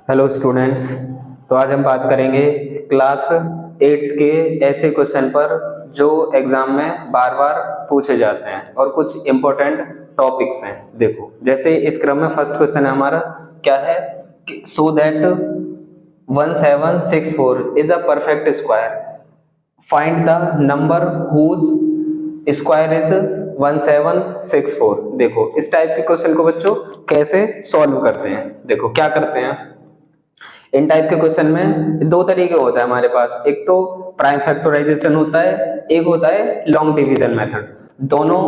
Hello students. तो आज हम बात करेंगे क्लास 8th के ऐसे क्वेश्चन पर जो एग्जाम में बार बार पूछे जाते हैं और कुछ इम्पोर्टेंट टॉपिक्स हैं। देखो, जैसे इस क्रम में फर्स्ट क्वेश्चन है हमारा, क्या है, so that 1764 is a perfect square, find the number whose square is 1764। देखो, इस टाइप के क्वेश्चन को बच्चों कैसे सॉल्व करते हैं। देखो क्या करते हैं, इन टाइप के क्वेश्चन में दो तरीके होता है हमारे पास। एक तो प्राइम फैक्टराइजेशन होता है, एक होता है लॉन्ग डिवीजन मेथड। दोनों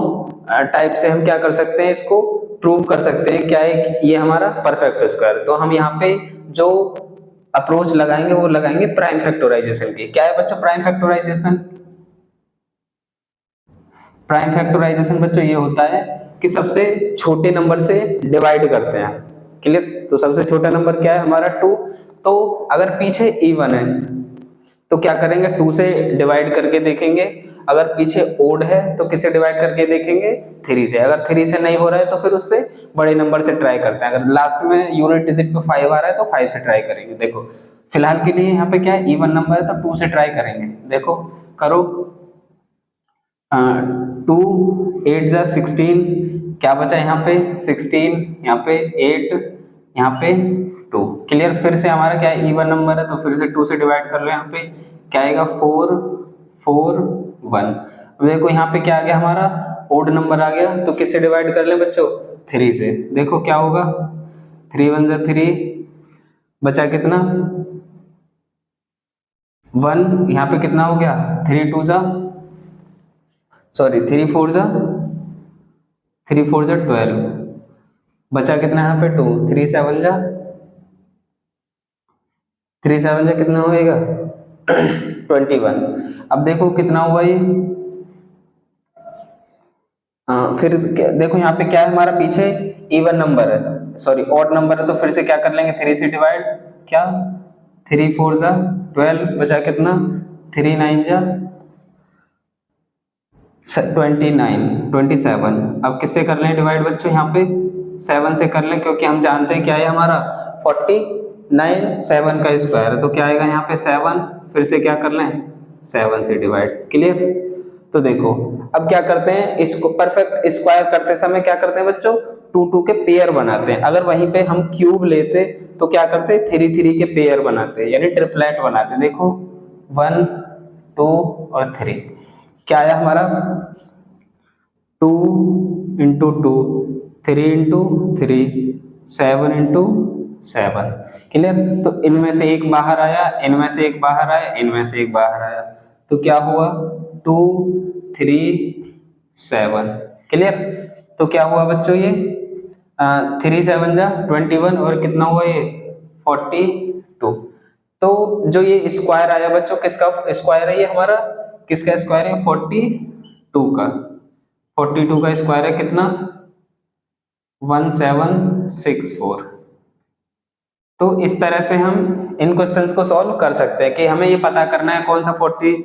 टाइप से हम क्या कर सकते हैं, इसको प्रूव कर सकते हैं क्या है कि ये हमारा परफेक्ट स्क्वायर। तो हम यहाँ पे जो अप्रोच लगाएंगे वो लगाएंगे प्राइम फैक्टराइजेशन की। क्या है बच्चों प्राइम फैक्टराइजेशन? प्राइम फैक्टराइजेशन बच्चों ये होता है कि सबसे छोटे नंबर से डिवाइड करते हैं। क्लियर? तो सबसे छोटा नंबर क्या है हमारा 2। तो अगर पीछे इवन है तो क्या करेंगे, 2 से डिवाइड करके देखेंगे। अगर पीछे ओड है तो किससे डिवाइड करके देखेंगे, 3 से। अगर 3 से नहीं हो रहा है तो फिर उससे बड़े नंबर से ट्राई करते हैं। अगर लास्ट में यूनिट डिजिट पे 5 आ रहा है तो 5 से ट्राई करेंगे। देखो फिलहाल के लिए यहाँ पे क्या है, इवन नंबर है तो 2 से ट्राई करेंगे। देखो करो, 2 8 जा 16, क्या बचा यहाँ पे 16, यहाँ पे 8, यहाँ पे 2। क्लियर? फिर से हमारा क्या है, इवन नंबर है तो फिर से 2 से डिवाइड कर लो। यहाँ पे क्या आएगा, 4 4 1। देखो यहाँ पे क्या आ गया हमारा, ओड नंबर आ गया, तो किससे डिवाइड कर लें बच्चों, 3 से। देखो क्या होगा, 3 1 जा 3, बचा कितना 1। यहाँ पे कितना हो गया, 3 2 जा, सॉरी 3 4 जा 12, बचा कितना यहाँ पे 2, 3 7 जा, 3 7 जा कितना होएगा 21। अब देखो कितना हुआ ये, फिर देखो यहाँ पे क्या है हमारा, पीछे इवन नंबर है, सॉरी ऑड नंबर है, तो फिर से क्या कर लेंगे, 3 से डिवाइड। क्या 3 4 जा 12, बचा कितना 3 9 जा 29 27। अब किससे कर लें डिवाइड बच्चों, यहाँ पे 7 से कर लें, क्योंकि हम जानते हैं क्या है हमारा 49, 7 का स्क्वायर है, तो क्या आएगा यहाँ पे 7। फिर से क्या कर लें, 7 से डिवाइड। क्लियर? तो देखो अब क्या करते हैं, इसको परफेक्ट स्क्वायर करते समय क्या करते हैं बच्चों, 2 2 के पेयर बनाते हैं। अगर वहीं पे हम क्यूब लेते तो क्या करते, 3 3 के पेयर बनाते हैं, यानी ट्रिपलेट बनाते हैं। देखो 1 2 और 3, क्या आया हमारा 2 इंटू 2, 3 इंटू 3, 7 इंटू 7। क्लियर? तो इनमें से एक बाहर आया, इनमें से एक बाहर आया, इनमें से एक बाहर आया, तो क्या हुआ 2 3 7। क्लियर? तो क्या हुआ बच्चों ये 3 7 जा 21, और कितना हुआ ये 42। तो जो ये स्क्वायर आया बच्चों, किसका स्क्वायर है ये हमारा, किसका स्क्वायर है, 42 का। 42 का स्क्वायर है कितना, 1764। तो इस तरह से हम इन क्वेश्चंस को सॉल्व कर सकते हैं कि हमें ये पता करना है कौन सा 40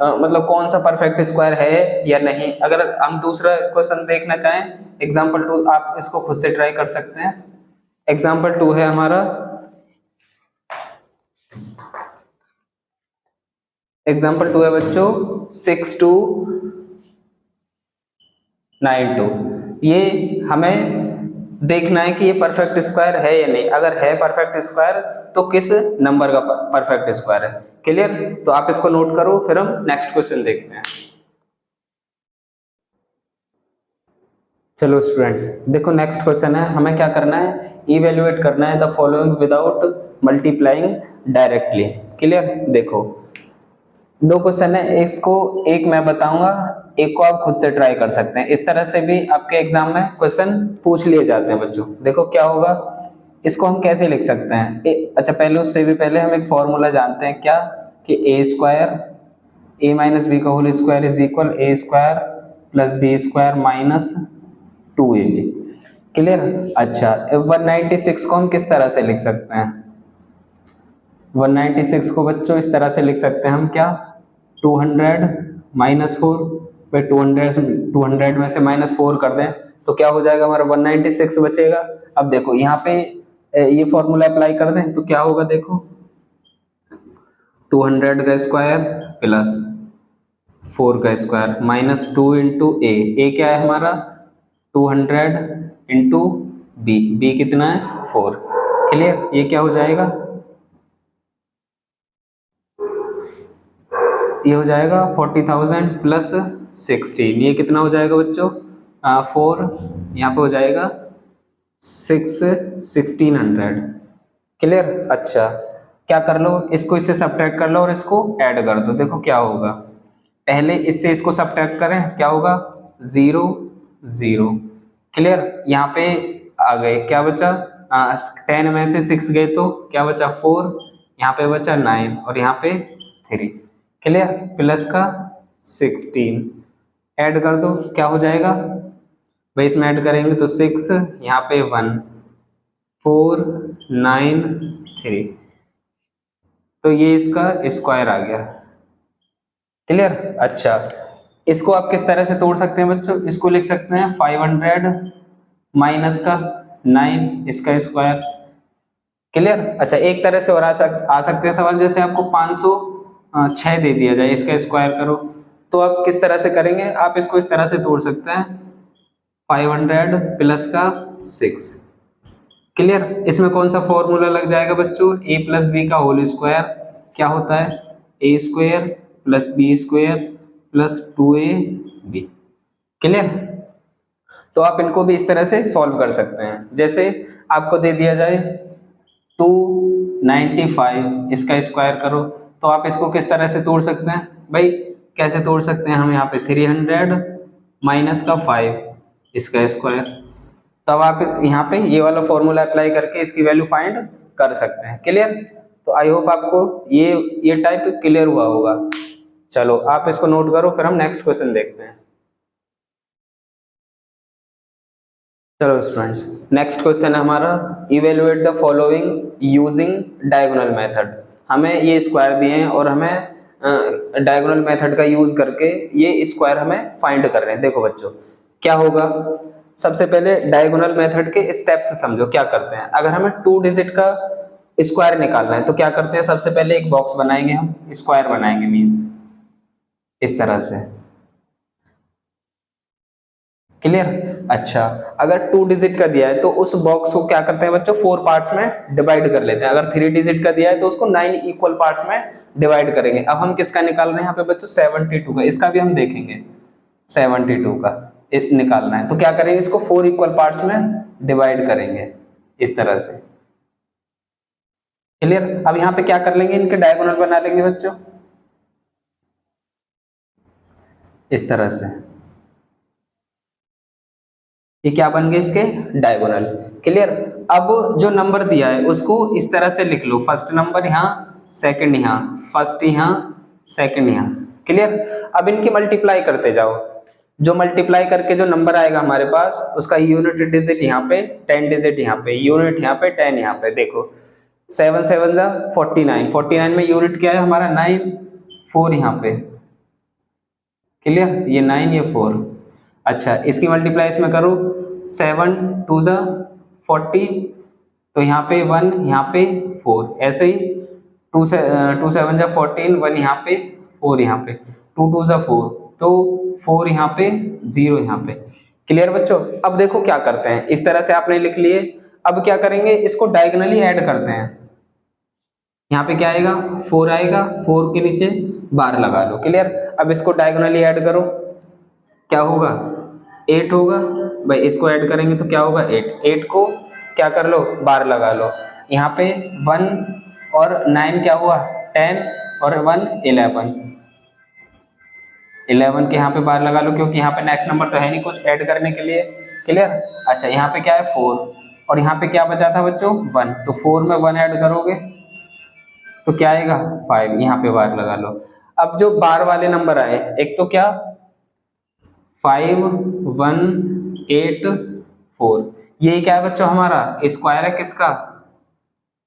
मतलब कौन सा परफेक्ट स्क्वायर है या नहीं। अगर हम दूसरा क्वेश्चन देखना चाहें, एग्जाम्पल 2, आप इसको खुद से ट्राई कर सकते हैं। एग्जाम्पल 2 है हमारा, एग्जाम्पल 2 है बच्चों 6 2 9 2। ये हमें देखना है कि ये परफेक्ट स्क्वायर है या नहीं। अगर है परफेक्ट स्क्वायर तो किस नंबर का परफेक्ट स्क्वायर है। क्लियर? तो आप इसको नोट करो, फिर हम नेक्स्ट क्वेश्चन देखते हैं। चलो स्टूडेंट्स, देखो नेक्स्ट क्वेश्चन है, हमें क्या करना है, इवेल्युएट करना है the following without multiplying directly. Clear? देखो दो क्वेश्चन है, इसको एक मैं बताऊंगा, एक को आप खुद से ट्राई कर सकते हैं। इस तरह से भी आपके एग्जाम में क्वेश्चन पूछ लिए जाते हैं बच्चों। देखो क्या होगा, इसको हम कैसे लिख सकते हैं, अच्छा पहले उससे भी पहले हम एक फॉर्मूला जानते हैं, क्या कि a square a minus b का whole square is equal a square plus b square minus 2ab। Clear? अच्छा 196 को हम किस तरह से लिख सकते हैं, 196 को बच्चों इस तरह से लिख सकते हैं हम, क्या 200 माइनस 4, भाई 200 में से माइनस 4 कर दें तो क्या हो जाएगा हमारा 196 बचेगा। अब देखो यहाँ पे ये फॉर्मूला अप्लाई कर दें तो क्या होगा देखो, 200 का स्क्वायर प्लस 4 का स्क्वायर माइनस 2 इंटू ए क्या है हमारा 200 इंटू बी कितना है 4। क्लियर, ये क्या हो जाएगा, ये हो जाएगा 40,000 प्लस 16, ये कितना हो जाएगा बच्चों 4, यहाँ पे हो जाएगा 1600। क्लियर। अच्छा क्या कर लो, इसको इससे सब्ट्रैक्ट कर लो और इसको ऐड कर दो, देखो क्या होगा, पहले इससे इसको सब्ट्रैक्ट करें, क्या होगा 0 0। क्लियर, यहाँ पे आ गए, क्या बचा 10 में से 6 गए तो क्या बचा 4, यहाँ पे बचा 9 और यहाँ पे 3। क्लियर, प्लस का 16 ऐड कर दो, क्या हो जाएगा भाई, इसमें ऐड करेंगे तो 6, यहाँ पे 1 4 9 3, तो ये इसका स्क्वायर आ गया। क्लियर। अच्छा इसको आप किस तरह से तोड़ सकते हैं बच्चों, इसको लिख सकते हैं 500 माइनस का 9 इसका स्क्वायर। क्लियर। अच्छा एक तरह से और आ सकते हैं सवाल, जैसे आपको 506 दे दिया जाए, इसका स्क्वायर करो, तो आप किस तरह से करेंगे, आप इसको इस तरह से तोड़ सकते हैं 500 प्लस का 6। क्लियर, इसमें कौन सा फॉर्मूला लग जाएगा बच्चों, a प्लस बी का होल स्क्वायर क्या होता है a square plus b square plus 2ab। Clear, तो आप इनको भी इस तरह से सॉल्व कर सकते हैं, जैसे आपको दे दिया जाए 295 इसका स्क्वायर करो, तो आप इसको किस तरह से तोड़ सकते हैं भाई, कैसे तोड़ सकते हैं हम, यहाँ पे 300 माइनस का 5 इसका स्क्वायर, तब आप यहाँ पे ये वाला फॉर्मूला अप्लाई करके इसकी वैल्यू फाइंड कर सकते हैं। क्लियर, तो आई होप आपको ये टाइप क्लियर हुआ होगा। चलो आप इसको नोट करो, फिर हम नेक्स्ट क्वेश्चन देखते हैं। चलो स्टूडेंट्स, नेक्स्ट क्वेश्चन है हमारा, evaluate the following using diagonal method. हमें ये स्क्वायर दिए हैं और हमें डायगोनल मेथड का यूज करके ये स्क्वायर हमें फाइंड कर रहे हैं। देखो बच्चों क्या होगा, सबसे पहले डायगोनल मेथड के स्टेप्स समझो क्या करते हैं। अगर हमें 2 डिजिट का स्क्वायर निकालना है तो क्या करते हैं, सबसे पहले एक बॉक्स बनाएंगे, हम स्क्वायर बनाएंगे मींस इस तरह से। क्लियर। अच्छा अगर 2 डिजिट का दिया है तो उस बॉक्स को क्या करते हैं बच्चों, 4 पार्ट्स में डिवाइड कर लेते हैं। अगर 3 डिजिट का दिया है तो उसको 9 इक्वल पार्ट्स में डिवाइड करेंगे। अब हम किसका निकाल रहे हैं यहाँ पे बच्चों, 72 का, इसका भी हम देखेंगे 72 का निकालना है, तो क्या करेंगे, इसको 4 इक्वल पार्ट्स में डिवाइड करेंगे इस तरह से। क्लियर, अब यहाँ पे क्या कर लेंगे, इनके डायगोनल बना लेंगे बच्चों इस तरह से, ये क्या बन गए इसके डायगोनल। क्लियर, अब जो नंबर दिया है उसको इस तरह से लिख लो, फर्स्ट नंबर यहाँ, सेकंड यहाँ, फर्स्ट यहाँ, सेकंड यहाँ। क्लियर, अब इनकी मल्टीप्लाई करते जाओ, जो मल्टीप्लाई करके जो नंबर आएगा हमारे पास उसका यूनिट डिजिट यहाँ पे, 10 डिजिट यहाँ पे, यूनिट यहाँ पे, 10 यहाँ पे। देखो 7 7 जा 49, 49 में यूनिट क्या है हमारा 9, 4 यहाँ पे। क्लियर, ये 9 ये 4। अच्छा इसकी मल्टीप्लाई इसमें करो, 7 2 जा 40, तो यहाँ पे 1 यहाँ पे 4, ऐसे ही 2 7 जा 14, 1 यहाँ पे 4 यहाँ पे, 2 2 जा 4, तो 4 यहाँ पे 0 यहाँ पे। क्लियर बच्चों, अब देखो क्या करते हैं, इस तरह से आपने लिख लिए, अब क्या करेंगे, इसको डायगोनली ऐड करते हैं। यहाँ पे क्या आएगा 4 आएगा, 4 के नीचे बार लगा लो। क्लियर, अब इसको डायगोनली ऐड करो, क्या होगा 8 होगा भाई, इसको ऐड करेंगे तो क्या होगा 8, 8 को क्या कर लो बार लगा लो, यहाँ पे 1 और 9 क्या हुआ 10 और 1 11, 11 के यहाँ पे बार लगा लो, क्योंकि यहाँ पे नेक्स्ट नंबर तो है नहीं कुछ ऐड करने के लिए। क्लियर। अच्छा यहाँ पे क्या है 4 और यहाँ पे क्या बचा था बच्चों 1, तो 4 में 1 ऐड करोगे तो क्या आएगा 5, यहाँ पे बार लगा लो। अब जो बार वाले नंबर आए, एक तो क्या 5 1 8 4, ये क्या है बच्चों हमारा स्क्वायर है किसका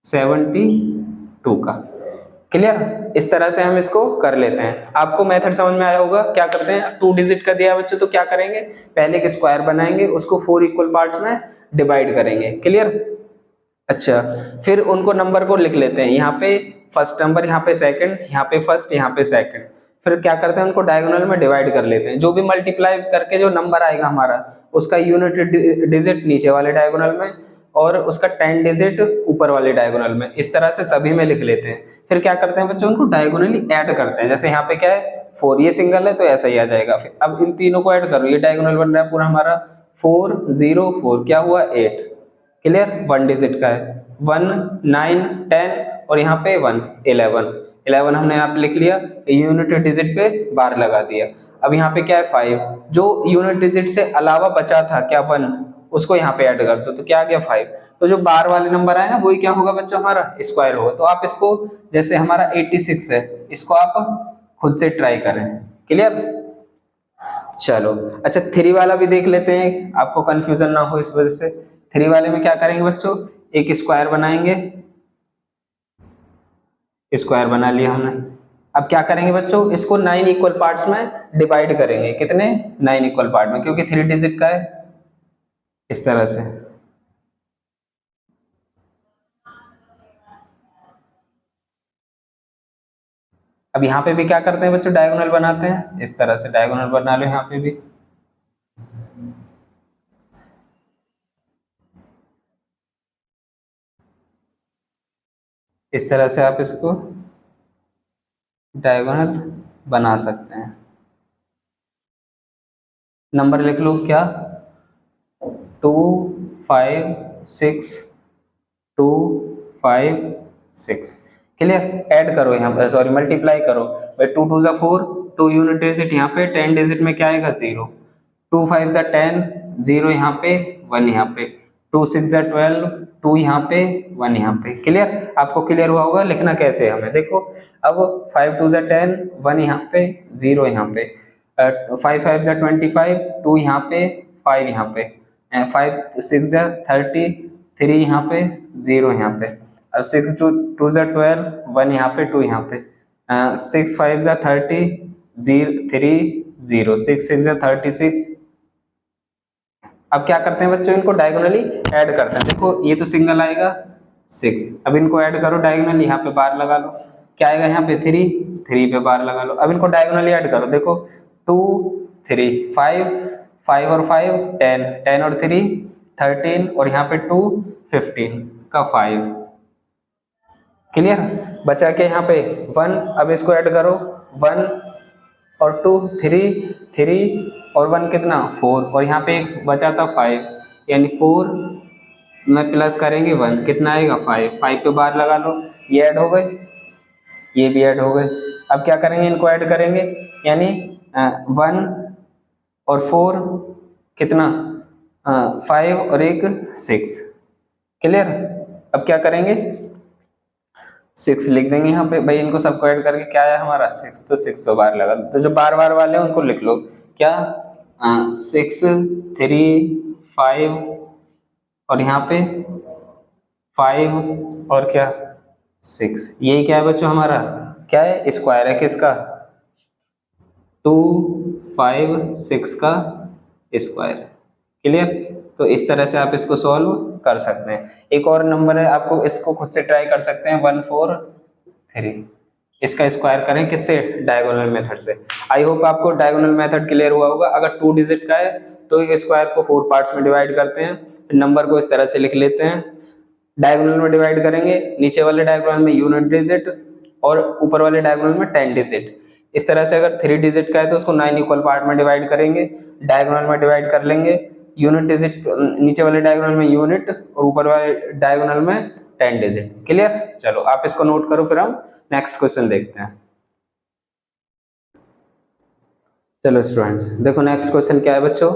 72 का। क्लियर, इस तरह से हम इसको कर लेते हैं। आपको मेथड समझ में आया होगा। क्या करते हैं, 2 डिजिट का दिया बच्चों तो क्या करेंगे, पहले एक स्क्वायर बनाएंगे, उसको 4 इक्वल पार्ट्स में डिवाइड करेंगे। क्लियर। अच्छा, फिर उनको नंबर को लिख लेते हैं, यहाँ पे फर्स्ट नंबर, यहाँ पे सेकंड, यहाँ पे फर्स्ट, यहाँ पे सेकंड। फिर क्या करते हैं, उनको डायगोनल में डिवाइड कर लेते हैं। जो भी मल्टीप्लाई करके जो नंबर आएगा हमारा, उसका यूनिट डिजिट नीचे वाले डायगोनल में और उसका 10 डिजिट ऊपर वाले डायगोनल में, इस तरह से सभी में लिख लेते हैं। फिर क्या करते हैं बच्चों, उनको डायगोनली ऐड करते हैं। जैसे यहाँ पे क्या है 4, ये सिंगल है तो ऐसा ही आ जाएगा। फिर अब इन तीनों को ऐड करो, ये डायगोनल बन रहा है पूरा हमारा 4 0 4, क्या हुआ 8। क्लियर, 1 डिजिट का है, 1 9 10 और यहाँ पे 1 11 11 हमने यहाँ पे लिख लिया, यूनिट डिजिट पे बार लगा दिया। अब यहाँ पे क्या है 5, जो यूनिट डिजिट से अलावा बचा था क्या 1, उसको यहाँ पे ऐड कर दो तो क्या आ गया 5। तो जो बार वाले नंबर आए ना वही क्या होगा बच्चों, हमारा स्क्वायर होगा। तो आप इसको, जैसे हमारा 86 है, इसको आप खुद से ट्राई करें। क्लियर, चलो अच्छा 3 वाला भी देख लेते हैं, आपको कंफ्यूजन ना हो इस वजह से। 3 वाले में क्या करेंगे बच्चों, एक स्क्वायर बनाएंगे, स्क्वायर बना लिया हमने। अब क्या करेंगे बच्चों, इसको 9 इक्वल पार्ट्स में डिवाइड करेंगे। कितने, 9 इक्वल पार्ट में, क्योंकि 3 डिजिट का है, इस तरह से। अब यहाँ पे भी क्या करते हैं बच्चों, डायगोनल बनाते हैं, इस तरह से डायगोनल बना लो यहाँ पे भी। इस तरह से आप इसको डायगोनल बना सकते हैं। नंबर लिख लो, क्या 2 5 6 2 5 6। क्लियर, ऐड करो यहाँ पे, सॉरी मल्टीप्लाई करो भाई, 2 2 जा 4, तो यूनिट डिजिट यहाँ पे 10 डिजिट में क्या आएगा 0, 2 5 जा 10, 0 यहाँ पे 1 यहाँ पे, 2 6 जा 12, 2 यहाँ पे 1 यहाँ पे। क्लियर, आपको क्लियर हुआ होगा लिखना कैसे है हमें। देखो अब 5 2 जा 10, 1 यहाँ पे 0 यहाँ पे, 5 5 जा 25, 2 यहाँ पे 5 यहाँ पे, 5 6 जा 30, 3 यहाँ पे 0 यहाँ पे, अब 6 2 जा 12, 1 यहाँ पे 2 यहाँ पे, 6 5 जा 30, 0 3 0, 6 6 जा 36। अब क्या करते हैं बच्चों, इनको डायगोनली ऐड करते हैं। देखो ये तो सिंगल आएगा 6, अब इनको ऐड करो डायगोनली, यहाँ पे बार लगा लो, क्या आएगा यहाँ पे 3, 3 पे बार लगा लो। अब इनको डायगोनली ऐड करो, देखो 2 3 5, 5 और 5 10, 10 और 3 13 और यहाँ पे 2 15 का 5। क्लियर, बचा के यहाँ पे 1, अब इसको ऐड करो, 1 और 2 3 3 और 1 कितना 4, और यहाँ पे एक बचा था 5, यानी 4 में प्लस करेंगे 1, कितना आएगा 5, 5 पे बार लगा लो, ये ऐड हो गए, ये भी ऐड हो गए। अब क्या करेंगे, इनको ऐड करेंगे, यानी 1 और 4 कितना 5 और एक 6। क्लियर, अब क्या करेंगे 6 लिख देंगे यहाँ पे भाई, इनको सबको ऐड करके क्या आया हमारा 6, तो 6 पे बार लगा लो। तो जो बार बार वाले हैं उनको लिख लो, क्या 6 3 5 और यहाँ पे 5 और क्या 6, यही क्या है बच्चों हमारा, क्या है स्क्वायर है किसका 2 5 6 का स्क्वायर। क्लियर, तो इस तरह से आप इसको सॉल्व कर सकते हैं। एक और नंबर है, आपको इसको खुद से ट्राई कर सकते हैं, 1 4 3, इसका स्क्वायर करें किससे, डायगोनल मेथड से। आई होप आपको डायगोनल मेथड क्लियर हुआ होगा। अगर 2 डिजिट का है तो एक स्क्वायर को 4 पार्ट्स में डिवाइड करते हैं, नंबर को इस तरह से लिख लेते हैं, डायगोनल में डिवाइड करेंगे, नीचे वाले डायगोनल में यूनिट डिजिट और ऊपर वाले डायगोनल में 10 डिजिट। इस तरह से अगर 3 डिजिट का है तो उसको 9 इक्वल पार्ट में डिवाइड करेंगे, डायगोनल में डिवाइड कर लेंगे, यूनिट डिजिट नीचे वाले डायगोनल में यूनिट और ऊपर वाले डायगोनल में 10 डिजिट। क्लियर, चलो आप इसको नोट करो, फिर हम नेक्स्ट क्वेश्चन देखते हैं। चलो स्टूडेंट्स देखो नेक्स्ट क्वेश्चन क्या है बच्चों,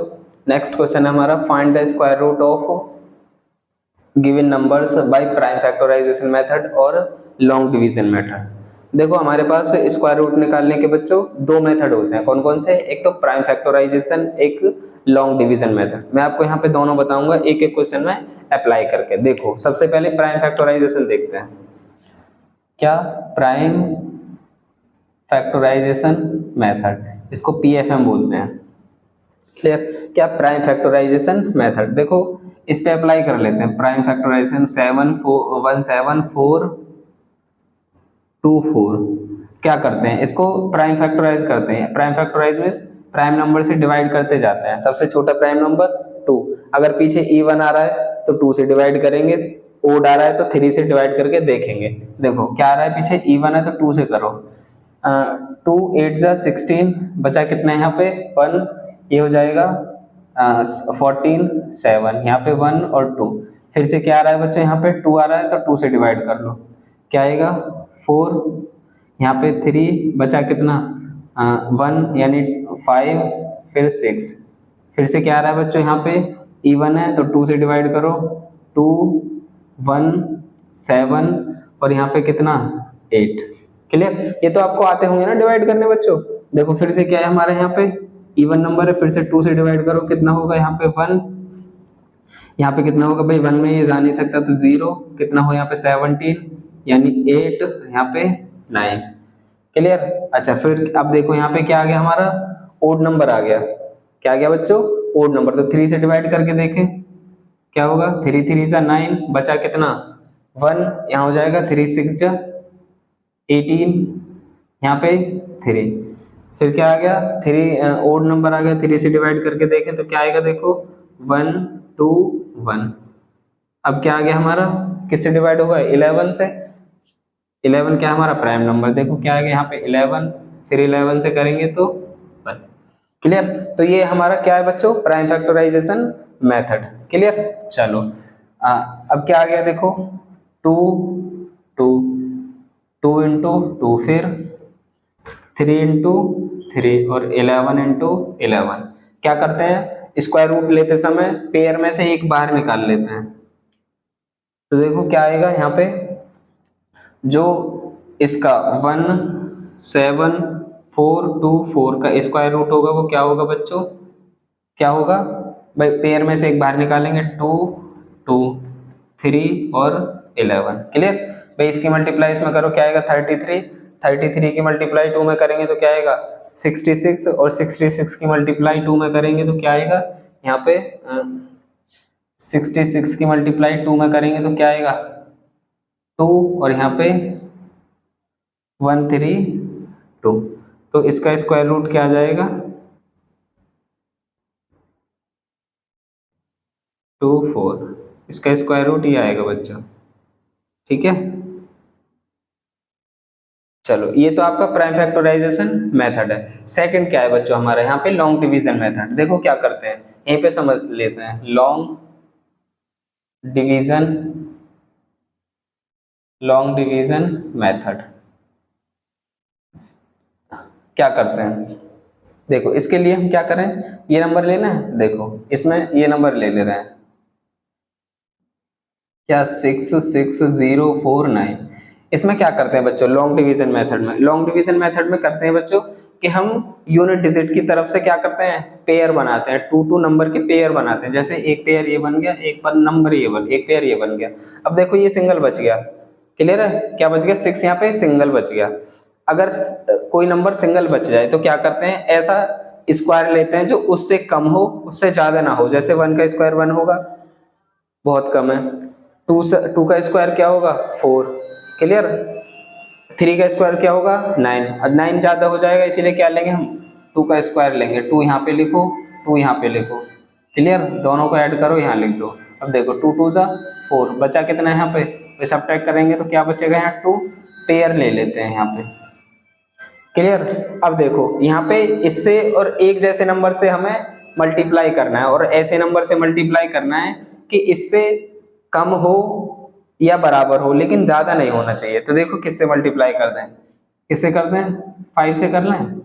नेक्स्ट क्वेश्चन है हमारा find the square root of given numbers by prime factorization method और लॉन्ग डिवीजन मेथड। देखो हमारे पास स्क्वायर रूट निकालने के बच्चों दो मेथड होते हैं, कौन कौन से, एक तो प्राइम फैक्टराइजेशन, एक लॉन्ग डिवीजन मेथड। मैं आपको यहाँ पे दोनों बताऊंगा एक एक क्वेश्चन में अप्लाई करके। देखो सबसे पहले प्राइम फैक्टराइजेशन देखते हैं, क्या प्राइम फैक्टराइजेशन मेथड, इसको PFM बोलते हैं। क्लियर, क्या प्राइम फैक्टराइजेशन मेथड। देखो इस पे अप्लाई कर लेते हैं प्राइम फैक्टराइजेशन 17424। क्या करते हैं, इसको प्राइम फैक्टराइज करते हैं। Prime factorize means prime number से डिवाइड करते जाते हैं। सबसे छोटा प्राइम नंबर 2, अगर पीछे इवन आ रहा है तो 2 से डिवाइड करेंगे, ओड आ रहा है तो 3 से डिवाइड करके देखेंगे। देखो क्या आ रहा है, पीछे इवन है तो 2 से करो। 2 8 जा 16, बचा कितना है यहाँ पे 1, ये हो जाएगा 14 7, यहाँ पे 1 और 2। फिर से क्या आ रहा है बच्चों, यहाँ पे 2 आ रहा है तो 2 से डिवाइड कर लो, क्या आएगा 4, यहाँ पे 3, बचा कितना 1 यानी 5, फिर 6। फिर से क्या आ रहा है बच्चों, यहाँ पे इवन है तो 2 से डिवाइड करो, 2 1 7 और यहाँ पे कितना 8। क्लियर, ये तो आपको आते होंगे ना डिवाइड करने बच्चों। देखो फिर से क्या है हमारे यहाँ पे इवन नंबर है, फिर से 2 से डिवाइड करो, कितना होगा यहाँ पे 1, यहाँ पे कितना होगा भाई 1 में ये जा नहीं सकता तो 0, कितना हो यहाँ पे 17 यानी 8, यहाँ पे 9। क्लियर। अच्छा फिर अब देखो यहाँ पे क्या आ गया हमारा, ओड नंबर आ गया। क्या आ गया बच्चों, ओड नंबर। तो 3 से डिवाइड करके देखें क्या होगा, 3 3 जा 9, बचा कितना 1, यहाँ हो जाएगा 3 6 जा 18, यहाँ पे 3। फिर क्या आ गया 3, ओड नंबर आ गया, 3 से डिवाइड करके देखें तो क्या आएगा, देखो 1 2 1। अब क्या आ गया हमारा, किससे डिवाइड होगा 11 से। 11 क्या हमारा प्राइम नंबर, देखो क्या आ गया यहाँ पे 11, फिर 11 से करेंगे तो 1। क्लियर। तो ये हमारा क्या है बच्चों, प्राइम फैक्टराइजेशन मेथड। क्लियर। चलो अब क्या आ गया देखो 2 2 2 इंटू 2, फिर 3 इंटू 3 और 11 इंटू 11। क्या करते हैं, स्क्वायर रूट लेते समय पेयर में से एक बाहर निकाल लेते हैं। तो देखो क्या आएगा यहाँ पे, जो इसका 17424 का स्क्वायर रूट होगा वो क्या होगा बच्चों, क्या होगा भाई पेयर में से एक बाहर निकालेंगे 2 2 3 और 11। क्लियर। भाई इसकी मल्टीप्लाई इसमें करो क्या आएगा 33, 33 की मल्टीप्लाई 2 में करेंगे तो क्या आएगा 66, और 66 की मल्टीप्लाई 2 में करेंगे तो क्या आएगा यहाँ पे 66 की मल्टीप्लाई 2 में करेंगे तो क्या आएगा 2, और यहाँ पे 132। तो इसका स्क्वायर रूट क्या आ जाएगा 24। इसका स्क्वायर रूट ये आएगा बच्चों। ठीक है। चलो ये तो आपका प्राइम फैक्टराइजेशन मेथड है। सेकंड क्या है बच्चों हमारा यहाँ पे लॉन्ग डिवीजन मेथड। देखो क्या करते हैं, यहीं पे समझ लेते हैं। लॉन्ग डिवीजन मेथड क्या करते हैं, देखो इसके लिए हम क्या करें, ये नंबर लेना है, देखो इसमें ये नंबर ले रहे हैं क्या 66049। इसमें क्या करते हैं बच्चों लॉन्ग डिवीजन मेथड में, लॉन्ग डिवीजन मेथड में करते हैं बच्चों कि हम यूनिट डिजिट की तरफ से क्या करते हैं पेयर बनाते हैं, 2 नंबर के पेयर बनाते हैं। जैसे एक पेयर ये बन गया, एक पर नंबर ये बन, एक पेयर ये बन गया। अब देखो ये सिंगल बच गया। क्लियर है, क्या बच गया 6, यहाँ पे सिंगल बच गया। अगर कोई नंबर सिंगल बच जाए तो क्या करते हैं, ऐसा स्क्वायर लेते हैं जो उससे कम हो उससे ज्यादा ना हो। जैसे 1 का स्क्वायर 1 होगा, बहुत कम है। 2 का स्क्वायर क्या होगा 4। क्लियर। 3 का स्क्वायर क्या होगा 9। अब 9 ज्यादा हो जाएगा इसीलिए क्या लेंगे हम 2 का स्क्वायर लेंगे। 2 यहाँ पे लिखो, 2 यहाँ पे लिखो। क्लियर, दोनों को ऐड करो यहाँ लिख दो। अब देखो 2 2 जा 4, बचा कितना है यहाँ पे सब्ट्रैक्ट करेंगे तो क्या बचेगा यहाँ 2। पेयर ले लेते हैं यहाँ पे। क्लियर। अब देखो यहाँ पे इससे और एक जैसे नंबर से हमें मल्टीप्लाई करना है और ऐसे नंबर से मल्टीप्लाई करना है कि इससे कम हो या बराबर हो लेकिन ज्यादा नहीं होना चाहिए। तो देखो किससे मल्टीप्लाई कर दें, किससे कर दें 5 से कर लें।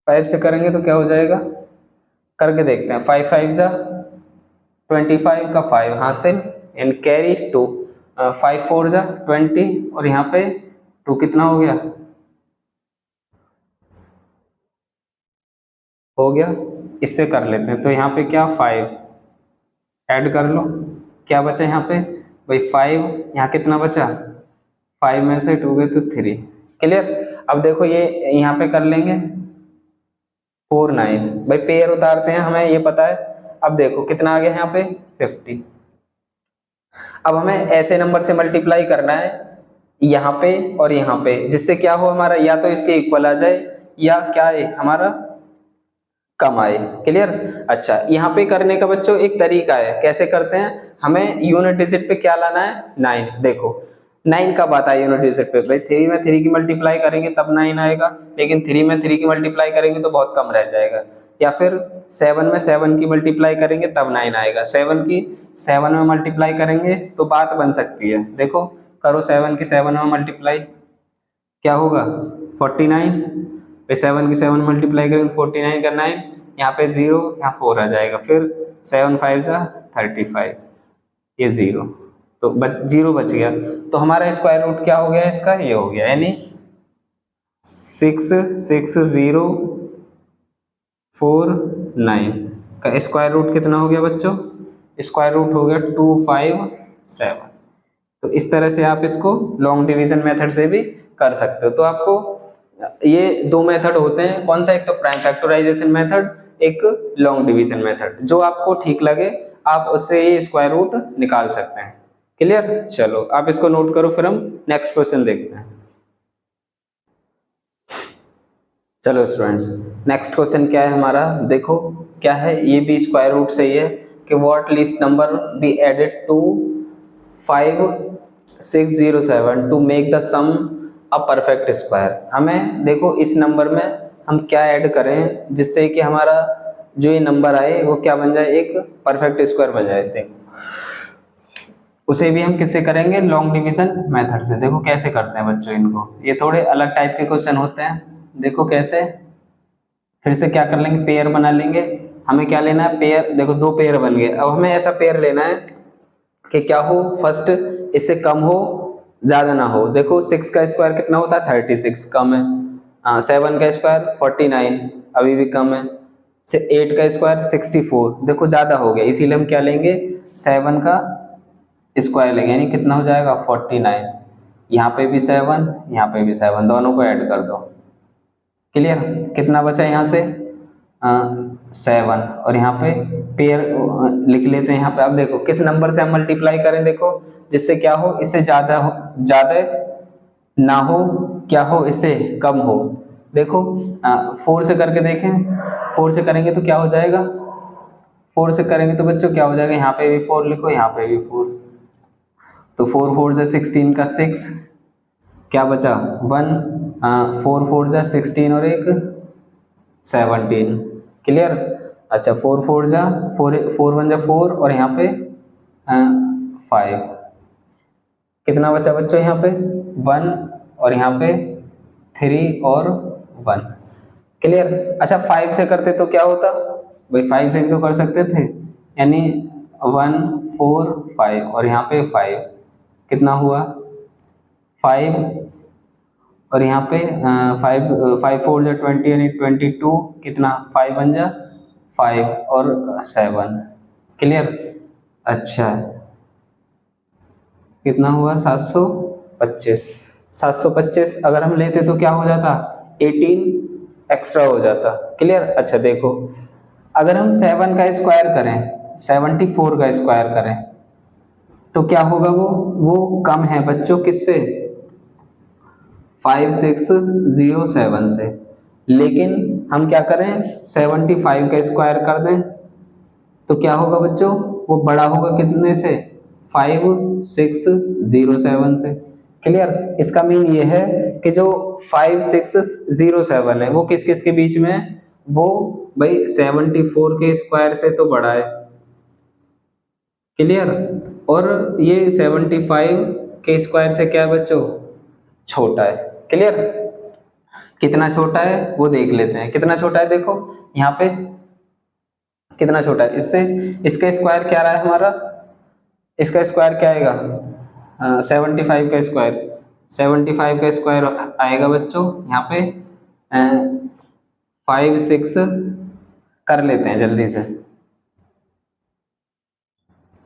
5 से करेंगे तो क्या हो जाएगा, करके देखते हैं। 5 5 जा 25 का 5 हासिल एंड कैरी 2। 5 4 जा 20 और यहाँ पे 2 कितना हो गया, हो गया। इससे कर लेते हैं तो यहाँ पे क्या 5 ऐड कर लो, क्या बचा यहाँ पे भाई 5, यहाँ कितना बचा 5 में से 2 गए तो 3। क्लियर। अब देखो ये यहाँ पे कर लेंगे 4 9। भाई पेयर उतारते हैं, हमें ये पता है अब देखो कितना आ गया यहाँ पे 50। अब हमें ऐसे नंबर से मल्टीप्लाई करना है यहाँ पे और यहाँ पे, जिससे क्या हो हमारा या तो इसके इक्वल आ जाए या क्या है हमारा कम आए। क्लियर। अच्छा यहाँ पे करने का बच्चों एक तरीका है, कैसे करते हैं, हमें यूनिट डिजिट पे क्या लाना है 9। देखो 9 कब आता है यूनिट डिजिट पे, भाई 3 में 3 की मल्टीप्लाई करेंगे तब 9 आएगा, लेकिन 3 में 3 की मल्टीप्लाई करेंगे तो बहुत कम रह जाएगा। या फिर 7 में 7 की मल्टीप्लाई करेंगे तब 9 आएगा, 7 की 7 में मल्टीप्लाई करेंगे तो बात बन सकती है। देखो करो 7 की 7 में मल्टीप्लाई, क्या होगा 49 पे 7 की 7 मल्टीप्लाई करेंगे तो 49 का 9, यहाँ पे 0 यहाँ 4 आ जाएगा, फिर 7 5 जा 35, ये 0 तो 0 बच गया। तो हमारा स्क्वायर रूट क्या हो गया इसका, ये हो गया, यानी 66049 का स्क्वायर रूट कितना हो गया बच्चों, स्क्वायर रूट हो गया 257। तो इस तरह से आप इसको लॉन्ग डिवीजन मेथड से भी कर सकते हो। तो आपको ये दो मेथड होते हैं, कौन सा, एक तो प्राइम फैक्टराइजेशन मेथड, एक लॉन्ग डिवीजन मेथड, जो आपको ठीक लगे आप उससे ये स्क्वायर रूट निकाल सकते हैं। क्लियर। चलो आप इसको नोट करो, फिर हम नेक्स्ट क्वेश्चन देखते हैं। चलो स्टूडेंट्स नेक्स्ट क्वेश्चन क्या है हमारा, देखो क्या है, ये भी स्क्वायर रूट से ही है कि what least number be added to 5607 to make the sum a perfect square. हमें देखो इस नंबर में हम क्या ऐड करें जिससे कि हमारा जो ये नंबर आए वो क्या बन जाए, एक परफेक्ट स्क्वायर बन जाए। देखो उसे भी हम किससे करेंगे, लॉन्ग डिवीजन मेथड से। देखो कैसे करते हैं बच्चों इनको, ये थोड़े अलग टाइप के क्वेश्चन होते हैं। देखो कैसे, फिर से क्या कर लेंगे, पेयर बना लेंगे। हमें क्या लेना है, पेयर। देखो दो पेयर बन गए, अब हमें ऐसा पेयर लेना है कि क्या हो, फर्स्ट इससे कम हो ज्यादा ना हो। देखो 6 का स्क्वायर कितना होता है 36, कम है। 7 का स्क्वायर 49, अभी भी कम है। 8 का स्क्वायर 64, देखो ज्यादा हो गया, इसीलिए हम क्या लेंगे 7 का स्क्वायर लेंगे, यानी कितना हो जाएगा 49। यहाँ पे भी 7, यहाँ पे भी 7, दोनों को ऐड कर दो। क्लियर। कितना बचा यहाँ से 7, और यहाँ पे पेयर लिख लेते हैं यहाँ पे। अब देखो किस नंबर से हम मल्टीप्लाई करें, देखो जिससे क्या हो, इससे ज्यादा हो, ज्यादा ना हो, क्या हो, इससे कम हो। देखो 4 से करके देखें, 4 से करेंगे तो क्या हो जाएगा, 4 से करेंगे तो बच्चों क्या हो जाएगा, यहाँ पे भी 4 लिखो, यहाँ पे भी 4, तो 4 4 जा 16 का 6, क्या बचा 1, 4 4 जा 16 और एक 17। क्लियर। अच्छा 4 4 जा 4, 4 1 जा 4 और यहाँ पे 5, कितना बचा बच्चों यहाँ पे 1 और यहाँ पे 3 और 1। क्लियर। अच्छा 5 से करते तो क्या होता, भाई 5 से भी तो कर सकते थे, यानी 1 4 5 और यहाँ पे 5, कितना हुआ 5 और यहाँ पे 5 5 4 जा 20 यानी 22, कितना 5 1 जा 5 और 7। क्लियर। अच्छा कितना हुआ 725, 725 अगर हम लेते तो क्या हो जाता 18 एक्स्ट्रा हो जाता। क्लियर। अच्छा देखो अगर हम 7 का स्क्वायर करें, 74 का स्क्वायर करें तो क्या होगा, वो कम है बच्चों किससे 5607 से, लेकिन हम क्या करें 75 का स्क्वायर कर दें तो क्या होगा बच्चों, वो बड़ा होगा कितने से 5607 से। क्लियर। इसका मीन ये है कि जो 5607 है वो किस किस के बीच में है, वो भाई 74 के स्क्वायर से तो बड़ा है। क्लियर। और ये 75 के स्क्वायर से क्या है बच्चों, छोटा है। क्लियर। कितना छोटा है वो देख लेते हैं, कितना छोटा है, देखो यहाँ पे कितना छोटा है इससे, इसका स्क्वायर क्या रहा है हमारा, इसका स्क्वायर क्या आएगा 75 का स्क्वायर, 75 का स्क्वायर आएगा बच्चों यहाँ पे 5 6, कर लेते हैं जल्दी से,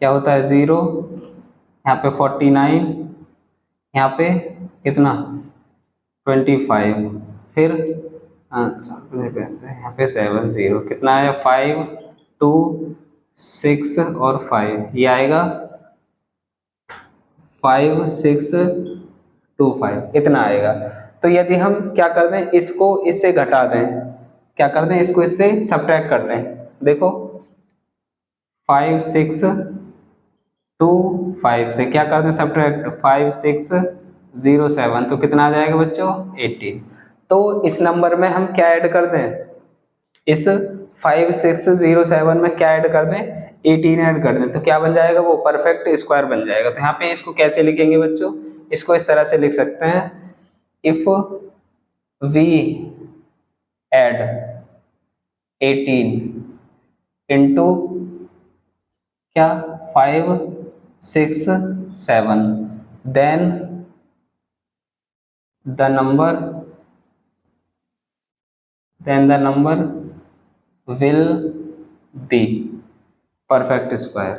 क्या होता है 0, यहाँ पे 49, यहाँ पे कितना 25, फिर यहाँ पे 7 0, कितना आया 5 2 6 और 5, ये आएगा 5 6 2 5, इतना आएगा। तो यदि हम क्या कर दें, इसको इससे घटा दें, क्या कर दें, इसको इससे सब्ट्रैक्ट कर दें, देखो 5 6 2 5 से क्या कर दें सब्ट्रैक्ट, 5 6 0 7, तो कितना आ जाएगा बच्चों 18। तो इस नंबर में हम क्या ऐड कर दें, इस 5 6 0 7 में क्या ऐड कर दें, 18 ऐड कर दें, तो क्या बन जाएगा, वो परफेक्ट स्क्वायर बन जाएगा। तो यहाँ पे इसको कैसे लिखेंगे बच्चों, इसको इस तरह से लिख सकते हैं, इफ वी ऐड 18 इंटू क्या 5 6 7, देन द नंबर will be perfect square,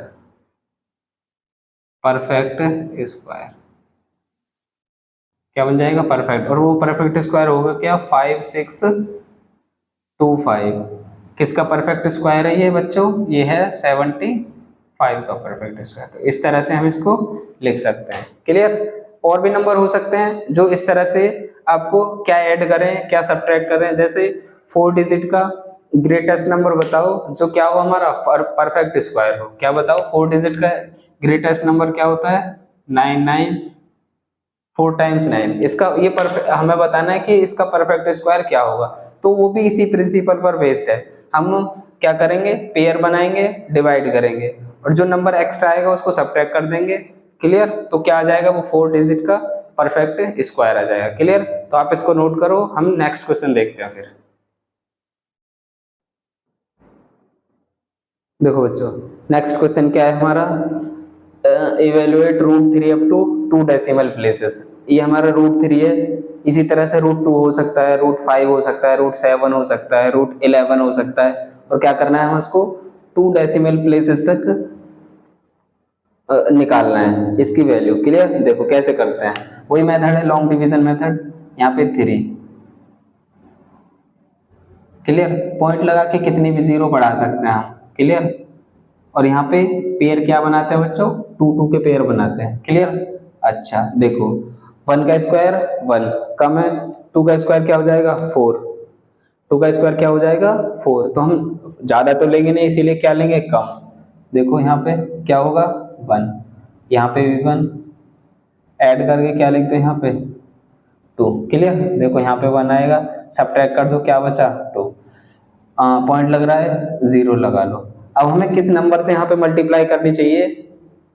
क्या बन जाएगा परफेक्ट, और वो परफेक्ट स्क्वायर होगा क्या 5 6 2 5, किसका परफेक्ट स्क्वायर है ये बच्चों, ये है 75 का परफेक्ट स्क्वायर। तो इस तरह से हम इसको लिख सकते हैं, क्लियर। और भी नंबर हो सकते हैं जो इस तरह से आपको क्या ऐड करें क्या सब्ट्रैक्ट करें, जैसे 4 डिजिट का ग्रेटेस्ट नंबर बताओ जो क्या हो हमारा परफेक्ट स्क्वायर हो, क्या बताओ 4 डिजिट का ग्रेटेस्ट नंबर क्या होता है 9 9, 4 टाइम्स 9, इसका ये परफेक्ट हमें बताना है कि इसका परफेक्ट स्क्वायर क्या होगा। तो वो भी इसी प्रिंसिपल पर बेस्ड है, हम क्या करेंगे पेयर बनाएंगे डिवाइड करेंगे और जो नंबर एक्स्ट्रा आएगा उसको सब्ट्रैक्ट कर देंगे, क्लियर। तो क्या आ जाएगा वो 4 डिजिट का परफेक्ट स्क्वायर आ जाएगा, क्लियर। तो आप इसको नोट करो, हम नेक्स्ट क्वेश्चन देखते हैं। फिर देखो बच्चों नेक्स्ट क्वेश्चन क्या है हमारा, evaluate root 3 up to 2 decimal places. ये हमारा रूट 3 है, इसी तरह से रूट 2 हो सकता है, रूट 5 हो सकता है, रूट 7 हो सकता है, रूट 11 हो सकता है, और क्या करना है हम उसको 2 डेसिमल प्लेसेस तक निकालना है इसकी वैल्यू, क्लियर। देखो कैसे करते हैं, वही मेथड है लॉन्ग डिवीजन मेथड, यहाँ पे 3, क्लियर, पॉइंट लगा के कितनी भी जीरो बढ़ा सकते हैं हम, क्लियर। और यहाँ पे पेयर क्या बनाते हैं बच्चों, 2 2 के पेयर बनाते हैं, क्लियर। अच्छा देखो 1 का स्क्वायर 1 कम है, 2 का स्क्वायर क्या हो जाएगा 4, 2 का स्क्वायर क्या हो जाएगा 4, तो हम ज्यादा तो लेंगे नहीं इसीलिए क्या लेंगे कम। देखो यहाँ पे क्या होगा 1, यहाँ पे भी 1, ऐड करके क्या लिखते हैं यहाँ पे 2, क्लियर। देखो यहाँ पे 1 आएगा, सब्ट्रैक्ट कर दो क्या बचा 2, पॉइंट लग रहा है 0 लगा लो। अब हमें किस नंबर से यहाँ पे मल्टीप्लाई करनी चाहिए,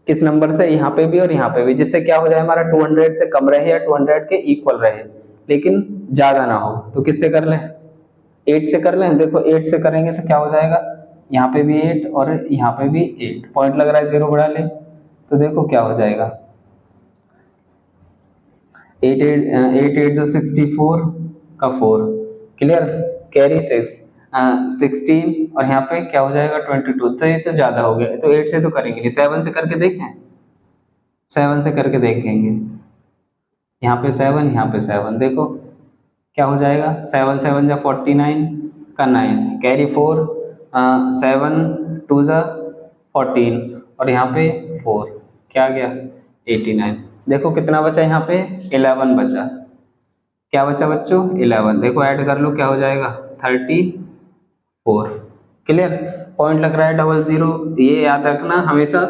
किस नंबर से, यहाँ पे भी और यहाँ पे भी, जिससे क्या हो जाए हमारा 200 से कम रहे या 200 के इक्वल रहे लेकिन ज्यादा ना हो। तो किससे कर लें, 8 से कर लें। देखो 8 से करेंगे तो क्या हो जाएगा, यहाँ पे भी 8 और यहाँ पे भी 8, पॉइंट लग रहा है 0 बढ़ा ले, तो देखो क्या हो जाएगा 8 8 8 जो 64 का 4, क्लियर, कैरी 6 16, और यहाँ पे क्या हो जाएगा 22, तो ये तो ज्यादा हो गया, तो 8 से तो करेंगे नहीं, 7 से करके देखें, 7 से करके देखेंगे, यहाँ पे 7 यहाँ पे 7, देखो क्या हो जाएगा 7 7 जा 49 का 9, कैरी 4 7 2 जा 14, और यहाँ पे 4 क्या आ गया 89। देखो कितना बचा यहाँ पे 11 बचा, क्या बचा बच्चों 11, देखो ऐड कर लो क्या हो जाएगा 34, क्लियर। पॉइंट लग रहा है 00, ये याद रखना हमेशा,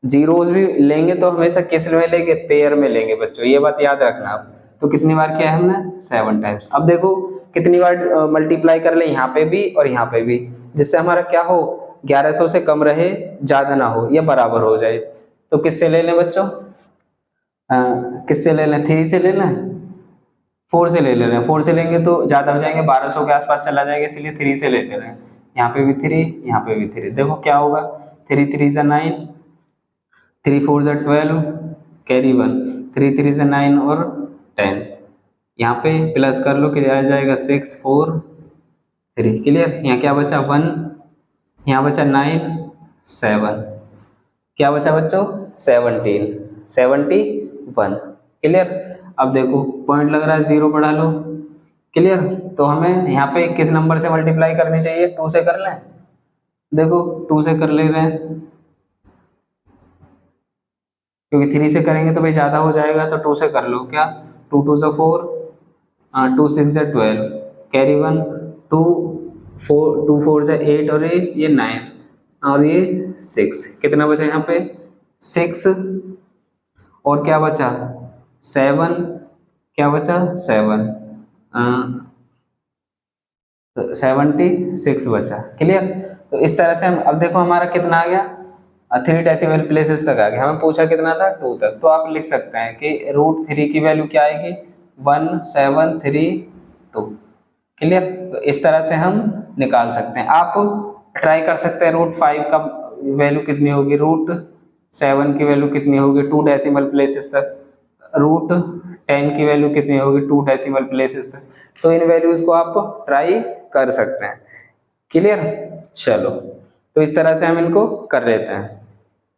जीरोस भी लेंगे तो हमेशा किस में लेंगे पेयर में लेंगे बच्चों, ये बात याद रखना आप। तो कितनी बार किया है हमने 7 टाइम्स। अब देखो कितनी बार मल्टीप्लाई कर ले यहाँ पे भी और यहाँ पे भी, जिससे हमारा क्या हो 1100 से कम रहे ज्यादा ना हो या बराबर हो जाए। तो किससे ले लें बच्चों, किससे ले लें 3 से ले लें, 4 से ले रहे हैं, 4 से लेंगे तो ज्यादा हो जाएंगे 1200 के आसपास चला जाएगा, इसलिए 3 से ले रहे हैं। यहाँ पे भी 3 यहाँ पे भी 3, देखो क्या होगा 3 3 जा 9, 3 4 जा 12, कैरी 1, 3 3 जा 9 और 10, यहाँ पे प्लस कर लो कि आ जाएगा 6 4 3, क्लियर। यहाँ क्या बचा 1, यहाँ बचा 9 7, क्या बचा बच्चों 17 71, क्लियर। अब देखो पॉइंट लग रहा है 0 बढ़ा लो, क्लियर। तो हमें यहाँ पे किस नंबर से मल्टीप्लाई करनी चाहिए 2 से कर लें, देखो 2 से कर ले रहे हैं, क्योंकि 3 से करेंगे तो भाई ज़्यादा हो जाएगा, तो 2 से कर लो। क्या 2 2 सा 4, 2 6 जा 12, कैरी 1, 2 4 2 4 जा 8, और ये 9, और ये 6। कितना बचा यहाँ पे 6, और क्या बचा 7, क्या बचा 7, 76 बचा। क्लियर। तो इस तरह से हम, अब देखो हमारा कितना आ गया 3 डेसिमल प्लेसेस तक आ गया। हमें पूछा कितना था 2 तक, तो आप लिख सकते हैं कि √3 की वैल्यू क्या आएगी 1732। क्लियर। तो इस तरह से हम निकाल सकते हैं। आप ट्राई कर सकते हैं √5 का वैल्यू कितनी होगी, √7 की वैल्यू कितनी होगी 2 डेसिमल प्लेसेस तक, √10 की वैल्यू कितनी होगी 2 डेसिमल प्लेसेस तक। तो इन वैल्यूज को आप ट्राई कर सकते हैं। क्लियर। चलो, तो इस तरह से हम इनको कर लेते हैं।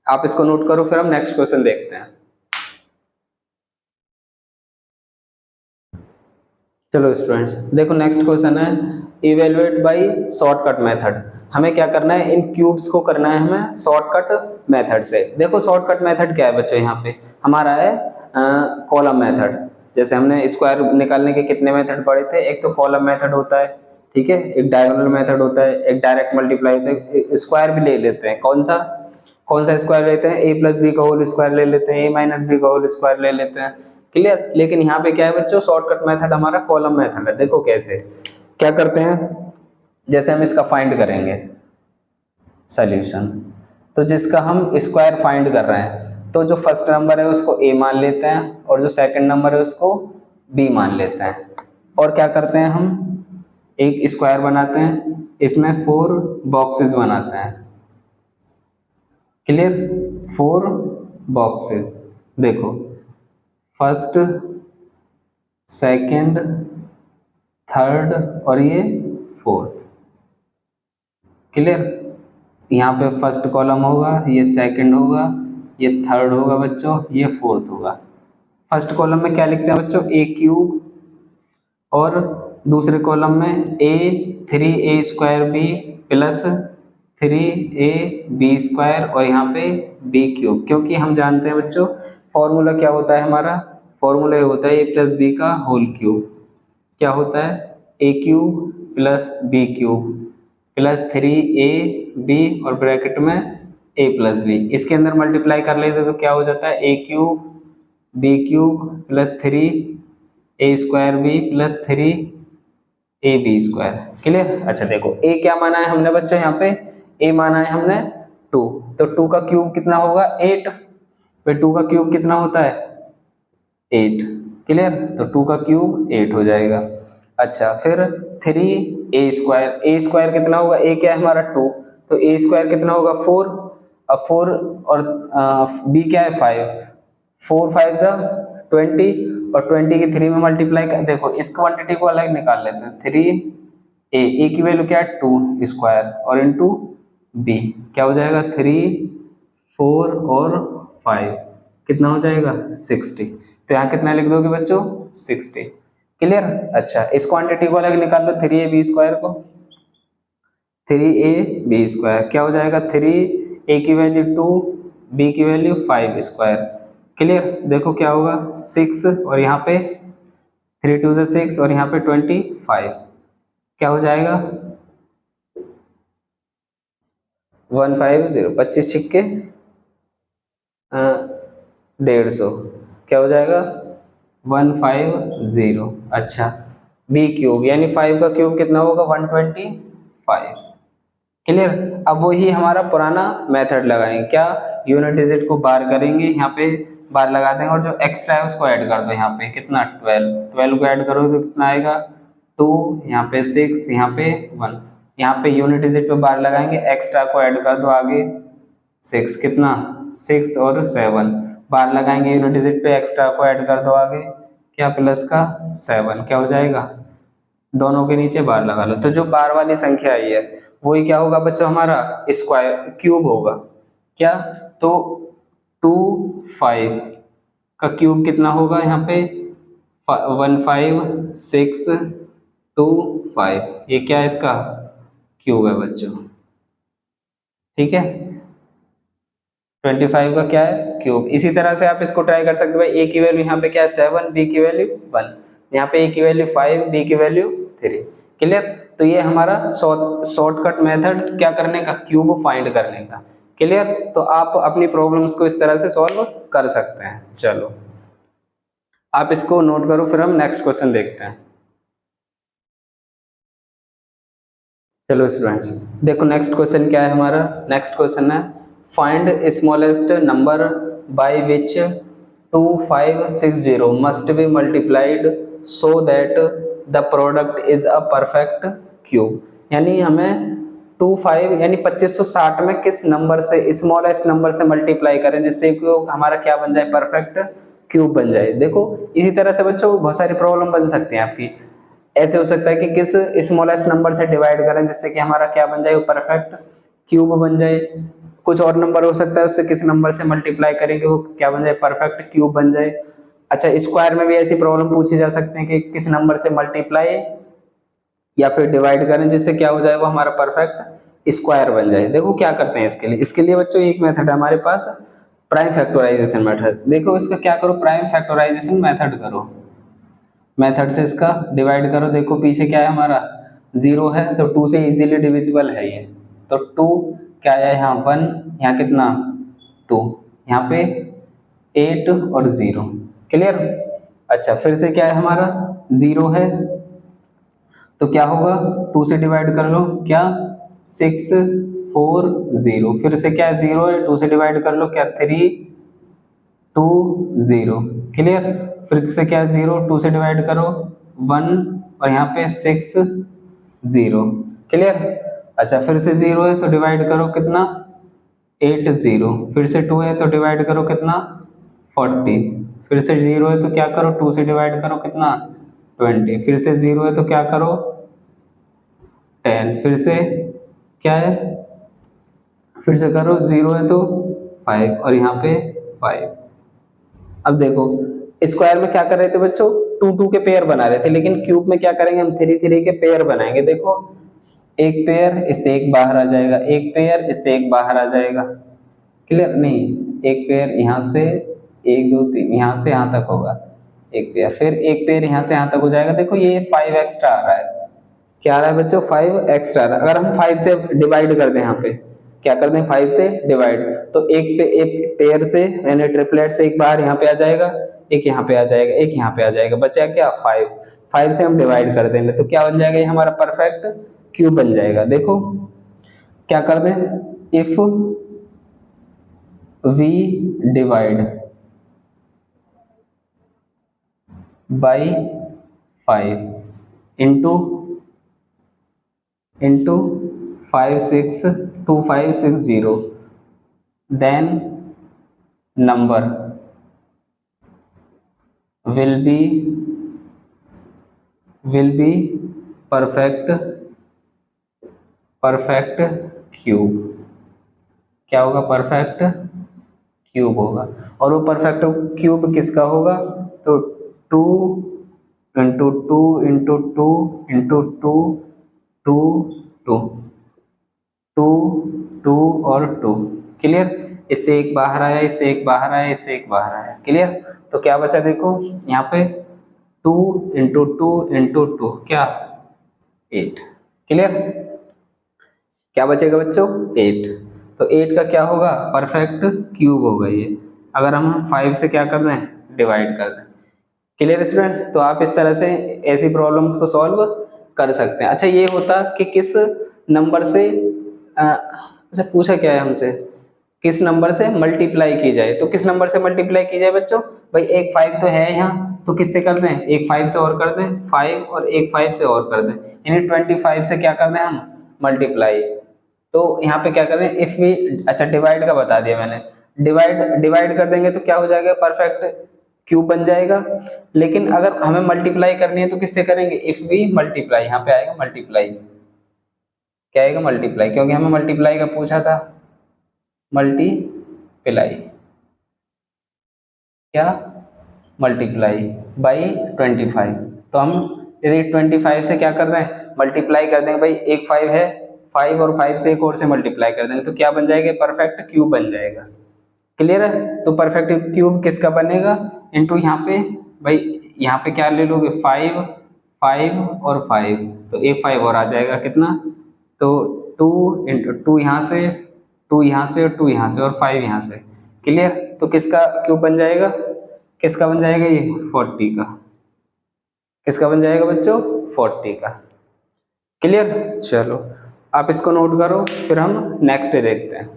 आप इसको नोट करो, फिर हम नेक्स्ट क्वेश्चन देखते हैं। चलो स्टूडेंट्स, देखो नेक्स्ट क्वेश्चन है इवेलुएट बाय शॉर्टकट मेथड। हमें क्या करना है, इन क्यूब्स को करना है हमें शॉर्टकट मेथड से। देखो शॉर्टकट मेथड क्या है बच्चों, यहाँ पे हमारा है कॉलम मेथड। जैसे हमने स्क्वायर निकालने के कितने मेथड पढ़े थे, एक तो कॉलम मेथड होता है, ठीक है, एक डायगोनल मेथड होता है, एक डायरेक्ट मल्टीप्लाई होता है, स्क्वायर भी ले लेते हैं। कौन सा स्क्वायर लेते हैं, a प्लस बी का होल स्क्वायर ले लेते हैं, a माइनस बी का होल स्क्वायर ले लेते हैं। क्लियर। लेकिन यहाँ पे क्या है बच्चों, शॉर्टकट मेथड हमारा कॉलम मेथड है। देखो कैसे क्या करते हैं, जैसे हम इसका फाइंड करेंगे सॉल्यूशन, तो जिसका हम स्क्वायर फाइंड कर रहे हैं, तो जो फर्स्ट नंबर है उसको a मान लेते हैं, और जो सेकंड नंबर है उसको b मान लेते हैं। और क्या करते हैं, हम एक स्क्वायर बनाते हैं, इसमें 4 बॉक्सेस बनाते हैं। क्लियर। 4 बॉक्सेस, देखो फर्स्ट, सेकंड, थर्ड, और ये फोर्थ। क्लियर। यहाँ पे फर्स्ट कॉलम होगा, ये सेकंड होगा, ये थर्ड होगा बच्चों, ये फोर्थ होगा। फर्स्ट कॉलम में क्या लिखते हैं बच्चों, a क्यूब, और दूसरे कॉलम में a3a² b प्लस 3ab², और यहाँ पे b³, क्योंकि हम जानते हैं बच्चों फॉर्मूला क्या होता है हमारा, फॉर्मूला ये होता है a प्लस बी का होल क्यूब। क्या होता है, a³ plus b³ plus 3ab, और ब्रैकेट में a प्लस बी। इसके अंदर मल्टीप्लाई कर लेते तो क्या हो जाता है, a³ b³ plus 3a²b plus 3ab²। Clear. अच्छा देखो a क्या माना है हमने बच्चों, यहाँ पे a माना है हमने 2, तो 2 का क्यूब कितना होगा 8, फिर 2 का क्यूब कितना होता है 8। क्लियर। तो 2 का क्यूब 8 हो जाएगा। अच्छा, फिर 3a², कितना होगा, a क्या है हमारा 2, तो a² कितना होगा 4, अब 4 और b क्या है 5, 4 5 जा 20, और 20 की 3 में मल्टीप्लाई कर, देखो इस क्वांटिटी को अलग निकाल लेते हैं। 3a की वैल्यू क्या है 2² और इंटू b, क्या हो जाएगा 3 4 और 5, कितना हो जाएगा 60। तो यहाँ कितना लिख दोगे बच्चों 60। क्लियर। अच्छा, इस क्वांटिटी को अलग निकाल लो, 3ab² को, 3ab² क्या हो जाएगा, 3a की वैल्यू 2, b की वैल्यू 5²। क्लियर। देखो क्या होगा 6, और यहाँ पे 3 2 से 6, और यहाँ पे 25, क्या हो जाएगा 150, 25 छिक्के 150, क्या हो जाएगा 150। अच्छा, b³ यानी 5 का क्यूब कितना होगा 125। क्लियर। अब वही हमारा पुराना मेथड लगाएंगे, क्या यूनिट डिजिट को बार करेंगे, यहाँ पे बार लगा देंगे, और जो एक्स्ट्रा है उसको ऐड कर दो। यहाँ पे कितना 12 को ऐड करो तो कितना आएगा 2, यहाँ पे 6, यहाँ पे 1, यहाँ पे यूनिट डिजिट पे बार लगाएंगे, एक्स्ट्रा को ऐड कर दो आगे 6, कितना 6 और 7, बार लगाएंगे यूनिट डिजिट पे, एक्स्ट्रा को ऐड कर दो आगे, क्या प्लस का 7, क्या हो जाएगा, दोनों के नीचे बार लगा लो। तो जो बार वाली संख्या आई है वही क्या होगा बच्चों, हमारा स्क्वायर क्यूब होगा। क्या, तो 2 5 का क्यूब कितना होगा, यहाँ पे 1 5 6 2 5, ये क्या है इसका क्यूब है बच्चों। ठीक है, 25 का क्या है क्यूब। इसी तरह से आप इसको ट्राई कर सकते हो, भाई ए की वैल्यू यहाँ पे क्या है 7, बी की वैल्यू 1, यहाँ पे ए की वैल्यू 5, बी की वैल्यू 3। क्लियर। तो ये हमारा शॉर्टकट मेथड क्या करने का, क्यूब फाइंड करने का। क्लियर। तो आप अपनी प्रॉब्लम्स को इस तरह से सॉल्व कर सकते हैं। चलो आप इसको नोट करो, फिर हम नेक्स्ट क्वेश्चन देखते हैं। चलो स्टूडेंट्स देखो नेक्स्ट क्वेश्चन क्या है हमारा। नेक्स्ट क्वेश्चन है find smallest number by which 2560 must be multiplied so that the product is a perfect cube. यानी हमें 25 यानी 2560 में किस नंबर से, स्मॉलेस्ट नंबर से मल्टीप्लाई करें जिससे कि हमारा क्या बन जाए, परफेक्ट क्यूब बन जाए। देखो इसी तरह से बच्चों बहुत सारी प्रॉब्लम बन सकती हैं आपकी। ऐसे हो सकता है कि किस स्मॉलेस्ट नंबर से डिवाइड करें जिससे कि हमारा क्या बन जाए, परफेक्ट क्यूब बन जाए। कुछ और नंबर हो सकता है उससे किस नंबर से मल्टीप्लाई करेंगे वो क्या बन जाए, परफेक्ट क्यूब बन जाए। अच्छा स्क्वायर में भी ऐसी प्रॉब्लम पूछी जा सकते हैं कि किस नंबर से मल्टीप्लाई या फिर डिवाइड करें जिससे क्या हो जाए, वो हमारा परफेक्ट स्क्वायर बन जाए। देखो क्या करते हैं इसके लिए बच्चों एक मेथड है हमारे पास, प्राइम फैक्टराइजेशन मेथड। देखो इसका क्या करो, प्राइम फैक्टराइजेशन मेथड करो। मेथड से इसका डिवाइड करो। देखो पीछे क्या है हमारा 0 है तो 2 से इजीली डिविजिबल है ये, तो 2 क्या है यहाँ 1, यहाँ कितना 2, यहाँ पे 8 और 0। क्लियर। अच्छा फिर से क्या है हमारा 0 है तो क्या होगा 2 से डिवाइड कर लो, क्या 6 4 0। फिर से क्या है 0 है, 2 से डिवाइड कर लो, क्या 3 2 0। क्लियर। फिर से क्या 0, 2 से डिवाइड करो 1 और यहाँ पे 6 0। क्लियर। अच्छा फिर से 0 है तो डिवाइड करो कितना 8 0। फिर से 2 है तो डिवाइड करो कितना 40। फिर से 0 है तो क्या करो 2 से डिवाइड करो कितना 20। फिर से 0 है तो क्या करो 10। फिर से क्या है, फिर से करो 0 है तो 5 और यहाँ पे 5। अब देखो स्क्वायर में क्या कर रहे थे बच्चों, 2 2 के पेयर बना रहे थे, लेकिन क्यूब में क्या करेंगे हम 3 3 के पेयर बनाएंगे। देखो एक पेयर इससे एक बाहर आ जाएगा, एक पेयर इससे एक बाहर आ जाएगा। क्लियर। नहीं, एक पेयर यहाँ से 1 2 3 यहाँ से यहाँ तक होगा एक पेयर, फिर एक पेयर यहाँ से यहाँ तक हो जाएगा। देखो ये 5 एक्स्ट्रा आ रहा है, क्या आ रहा है बच्चों 5 एक्स्ट्रा। अगर हम 5 से डिवाइड कर दें, यहाँ पे क्या कर दें 5 से डिवाइड, तो एक पेयर से यानी ट्रिपलेट से एक बार यहाँ पे आ जाएगा, एक यहाँ पे आ जाएगा, एक यहाँ पे आ जाएगा, बचा क्या 5। 5 से हम डिवाइड कर देंगे तो क्या बन जाएगा, ये हमारा परफेक्ट क्यूब बन जाएगा। देखो क्या कर दें, if we divide by 5 into 2560 then number will be perfect cube. क्या होगा, परफेक्ट क्यूब होगा। और वो परफेक्ट क्यूब किसका होगा, तो 2 इंटू 2 इंटू 2 इंटू 2 2 2 2 2 और 2। क्लियर। इससे एक बाहर आया, इससे एक बाहर आया, इससे एक बाहर आया। क्लियर। तो क्या बचा देखो यहाँ पे 2 इंटू 2 इंटू 2 क्या 8। क्लियर। क्या बचेगा बच्चों 8। तो 8 का क्या होगा, परफेक्ट क्यूब होगा ये, अगर हम 5 से क्या कर रहे हैं, डिवाइड कर रहे हैं। Clear students. तो आप इस तरह से ऐसी प्रॉब्लम्स को सॉल्व कर सकते हैं। अच्छा ये होता कि किस नंबर से अच्छा पूछा क्या है हमसे, किस नंबर से मल्टीप्लाई की जाए। तो किस नंबर से मल्टीप्लाई की जाए बच्चों, भाई एक 5 तो है यहाँ, तो किससे कर दें, एक 5 से और कर दें 5 और एक 5 से और कर दें, यानी 25 से क्या कर दें हम मल्टीप्लाई। तो यहाँ पे क्या करें, इफ वी, अच्छा डिवाइड का बता दिया मैंने, डिवाइड कर देंगे तो क्या हो जाएगा, परफेक्ट क्यूब बन जाएगा। लेकिन अगर हमें मल्टीप्लाई करनी है तो किससे करेंगे, इफ वी मल्टीप्लाई, यहाँ पे आएगा मल्टीप्लाई, क्या आएगा मल्टीप्लाई, क्योंकि हमें मल्टीप्लाई का पूछा था, मल्टीप्लाई क्या, मल्टीप्लाई बाई 25। तो हम यदि 25 से क्या कर रहे हैं मल्टीप्लाई कर देंगे, भाई एक 5 है 5 और 5 से एक और से मल्टीप्लाई कर देंगे तो क्या बन जाएगा, परफेक्ट क्यूब बन जाएगा। क्लियर है, तो परफेक्ट क्यूब किसका बनेगा, इनटू यहाँ पे भाई यहाँ पे क्या ले लोगे 5 5 और 5, तो एक 5 और आ जाएगा कितना, तो 2 इंटू 2 यहाँ से 2 यहाँ से और 2 यहाँ से और 5 यहाँ से। क्लियर, तो किसका क्यूब बन जाएगा, किसका बन जाएगा ये 40 का, किसका बन जाएगा बच्चों 40 का। क्लियर, चलो आप इसको नोट करो, फिर हम नेक्स्ट देखते हैं।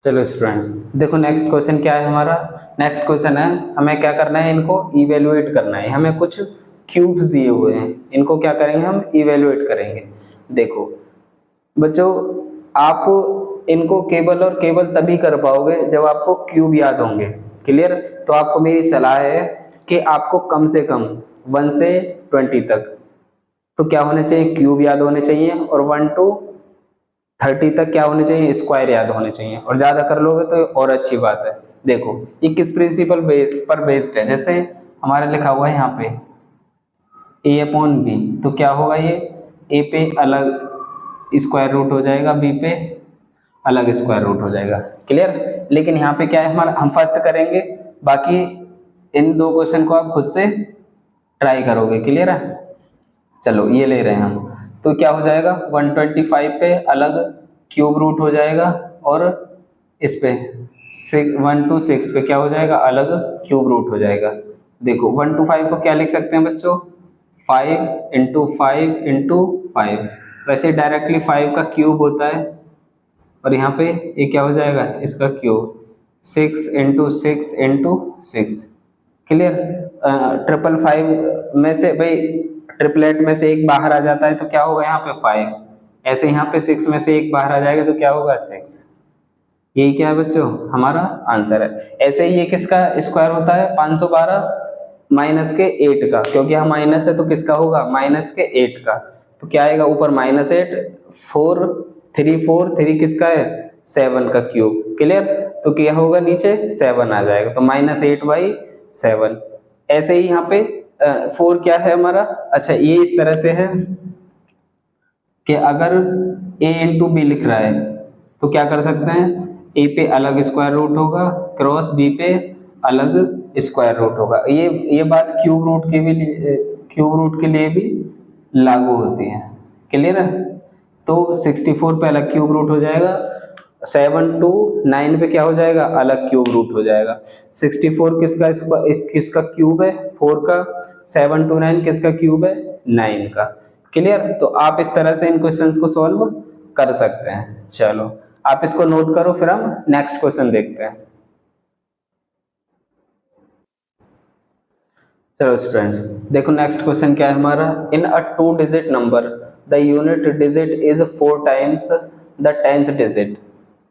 चलो स्टूडेंट्स देखो नेक्स्ट क्वेश्चन क्या है हमारा, नेक्स्ट क्वेश्चन है हमें क्या करना है, इनको इवेलुएट करना है। हमें कुछ क्यूब्स दिए हुए हैं, इनको क्या करेंगे हम इवेलुएट करेंगे। देखो बच्चों आप इनको केवल और केवल तभी कर पाओगे जब आपको क्यूब याद होंगे। क्लियर, तो आपको मेरी सलाह है कि आपको कम से कम 1 से 20 तक तो क्या होने चाहिए, क्यूब याद होने चाहिए, और 1 to 30 तक क्या होने चाहिए, स्क्वायर याद होने चाहिए। और ज्यादा कर लोगे तो और अच्छी बात है। देखो ये किस प्रिंसिपल पर बेस्ड है, जैसे हमारा लिखा हुआ है यहाँ पे a अपॉन बी, तो क्या होगा ये a पे अलग स्क्वायर रूट हो जाएगा, b पे अलग स्क्वायर रूट हो जाएगा। क्लियर, लेकिन यहाँ पे क्या है हमारा, हम फर्स्ट करेंगे, बाकी इन दो क्वेश्चन को आप खुद से ट्राई करोगे। क्लियर है, चलो ये ले रहे हैं हम, तो क्या हो जाएगा 125 पे अलग क्यूब रूट हो जाएगा, और इस पे 1 to 6 पे क्या हो जाएगा, अलग क्यूब रूट हो जाएगा। देखो 1 to 5 को क्या लिख सकते हैं बच्चों, 5 इंटू 5 इंटू 5, वैसे डायरेक्टली 5 का क्यूब होता है, और यहाँ पे ये क्या हो जाएगा इसका क्यूब, 6 इंटू 6 इंटू 6। क्लियर, 555 में से भाई ट्रिपलेट में से एक बाहर आ जाता है तो क्या होगा यहाँ पे 5, ऐसे यहाँ पे 6 में से एक बाहर आ जाएगा तो क्या होगा 6। यही क्या है बच्चों हमारा आंसर है। ऐसे ही ये किसका स्क्वायर होता है 512 माइनस के 8 का, क्योंकि यहाँ माइनस है तो किसका होगा माइनस के 8 का, तो क्या आएगा ऊपर -8 4 3 4 3 किसका है 7 का क्यूब। क्लियर, तो क्या होगा नीचे 7 आ जाएगा, तो -8/7। ऐसे ही यहाँ पे 4 क्या है हमारा, अच्छा ये इस तरह से है कि अगर a इंटू बी लिख रहा है तो क्या कर सकते हैं, a पे अलग स्क्वायर रूट होगा क्रॉस b पे अलग स्क्वायर रूट होगा। ये बात क्यूब रूट के लिए भी लागू होती है। क्लियर है, तो 64 पे अलग क्यूब रूट हो जाएगा, 7 to 9 पे क्या हो जाएगा अलग क्यूब रूट हो जाएगा। 64 किसका क्यूब है 4 का, 7 to 9 किसका क्यूब है 9 का। क्लियर, तो आप इस तरह से इन क्वेश्चंस को सॉल्व कर सकते हैं। चलो आप इसको नोट करो, फिर हम नेक्स्ट क्वेश्चन देखते हैं। चलो स्टूडेंट्स देखो नेक्स्ट क्वेश्चन क्या है हमारा, in a 2 digit number the unit digit is 4 times the 10th digit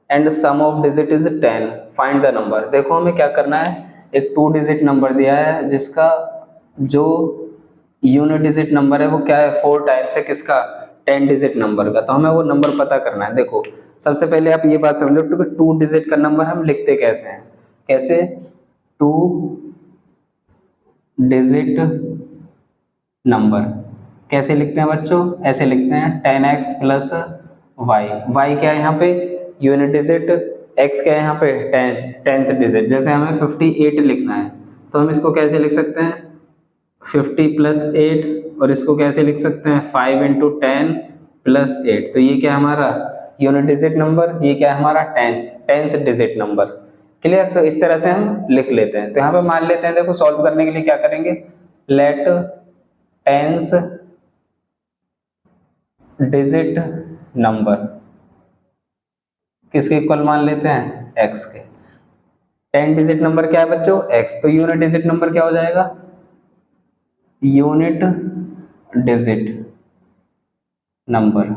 and sum of digit is 10, find the number. देखो हमें क्या करना है, एक 2 डिजिट नंबर दिया है जिसका जो यूनिट डिजिट नंबर है वो क्या है 4 टाइम्स है किसका 10 डिजिट नंबर का, तो हमें वो नंबर पता करना है। देखो सबसे पहले आप ये बात समझो कि 2 डिजिट का नंबर हम लिखते कैसे हैं, कैसे 2 डिजिट नंबर कैसे लिखते हैं बच्चों, ऐसे लिखते हैं 10x प्लस वाई। वाई क्या है यहाँ पे यूनिट डिजिट, x क्या है यहाँ पे 10th डिजिट। जैसे हमें 58 लिखना है तो हम इसको कैसे लिख सकते हैं 50 प्लस 8, और इसको कैसे लिख सकते हैं 5 इंटू 10 प्लस 8। तो ये क्या हमारा यूनिट डिजिट नंबर, ये क्या है हमारा 10th डिजिट नंबर। क्लियर, तो इस तरह से हम लिख लेते हैं। तो यहाँ पे मान लेते हैं, देखो सॉल्व करने के लिए क्या करेंगे, लेट 10th डिजिट नंबर किसके इक्वल मान लेते हैं x के। 10 डिजिट नंबर क्या है बच्चों x, तो यूनिट डिजिट नंबर क्या हो जाएगा, यूनिट डिजिट नंबर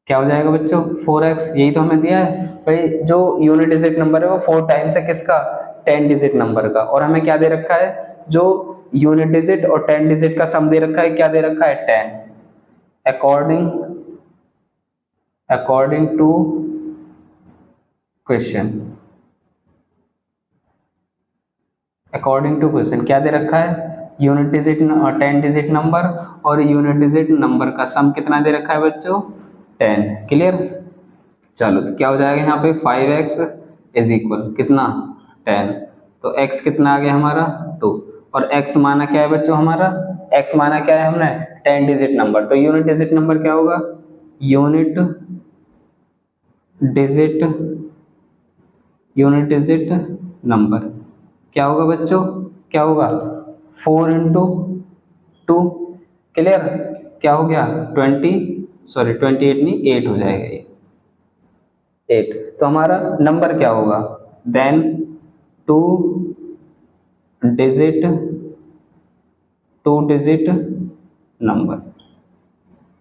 क्या हो जाएगा बच्चों 4x। यही तो हमें दिया है भाई, जो यूनिट डिजिट नंबर है वो 4 टाइम्स है किसका 10 डिजिट नंबर का, और हमें क्या दे रखा है जो यूनिट डिजिट और 10 डिजिट का सम दे रखा है, क्या दे रखा है 10। According to question, according to question क्या दे रखा है, यूनिट डिजिट 10 डिजिट नंबर और यूनिट डिजिट नंबर का सम कितना दे रखा है बच्चों 10। क्लियर। चलो तो क्या हो जाएगा यहाँ पे 5x इज इक्वल कितना 10। तो x कितना आ गया हमारा 2 और x माना क्या है बच्चों हमारा x माना क्या है हमने 10 डिजिट नंबर। तो यूनिट डिजिट नंबर क्या होगा यूनिट डिजिट नंबर क्या होगा बच्चों क्या होगा 4 इंटू 2। क्लियर। क्या हो गया 28 नहीं 8 हो जाएगा ये 8। तो हमारा नंबर क्या होगा देन 2 डिजिट नंबर।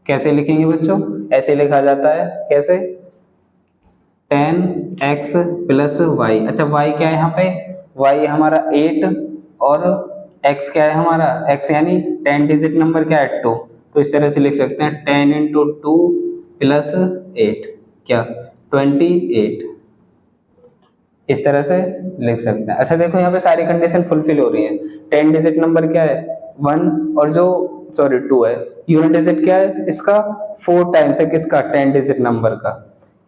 कैसे लिखेंगे बच्चों ऐसे लिखा जाता है कैसे 10x प्लस वाई। अच्छा y क्या है यहाँ पे y हमारा 8 और x क्या है हमारा x यानी 10 डिजिट नंबर क्या है 2। तो इस तरह से लिख सकते हैं 10 इंटू 2 प्लस 8 क्या 28 इस तरह से लिख सकते हैं। अच्छा देखो यहाँ पे सारी कंडीशन फुलफिल हो रही है। 10 डिजिट नंबर क्या है 1 और जो 2 है। यूनिट डिजिट क्या है इसका 4 टाइम्स है किसका 10 डिजिट नंबर का।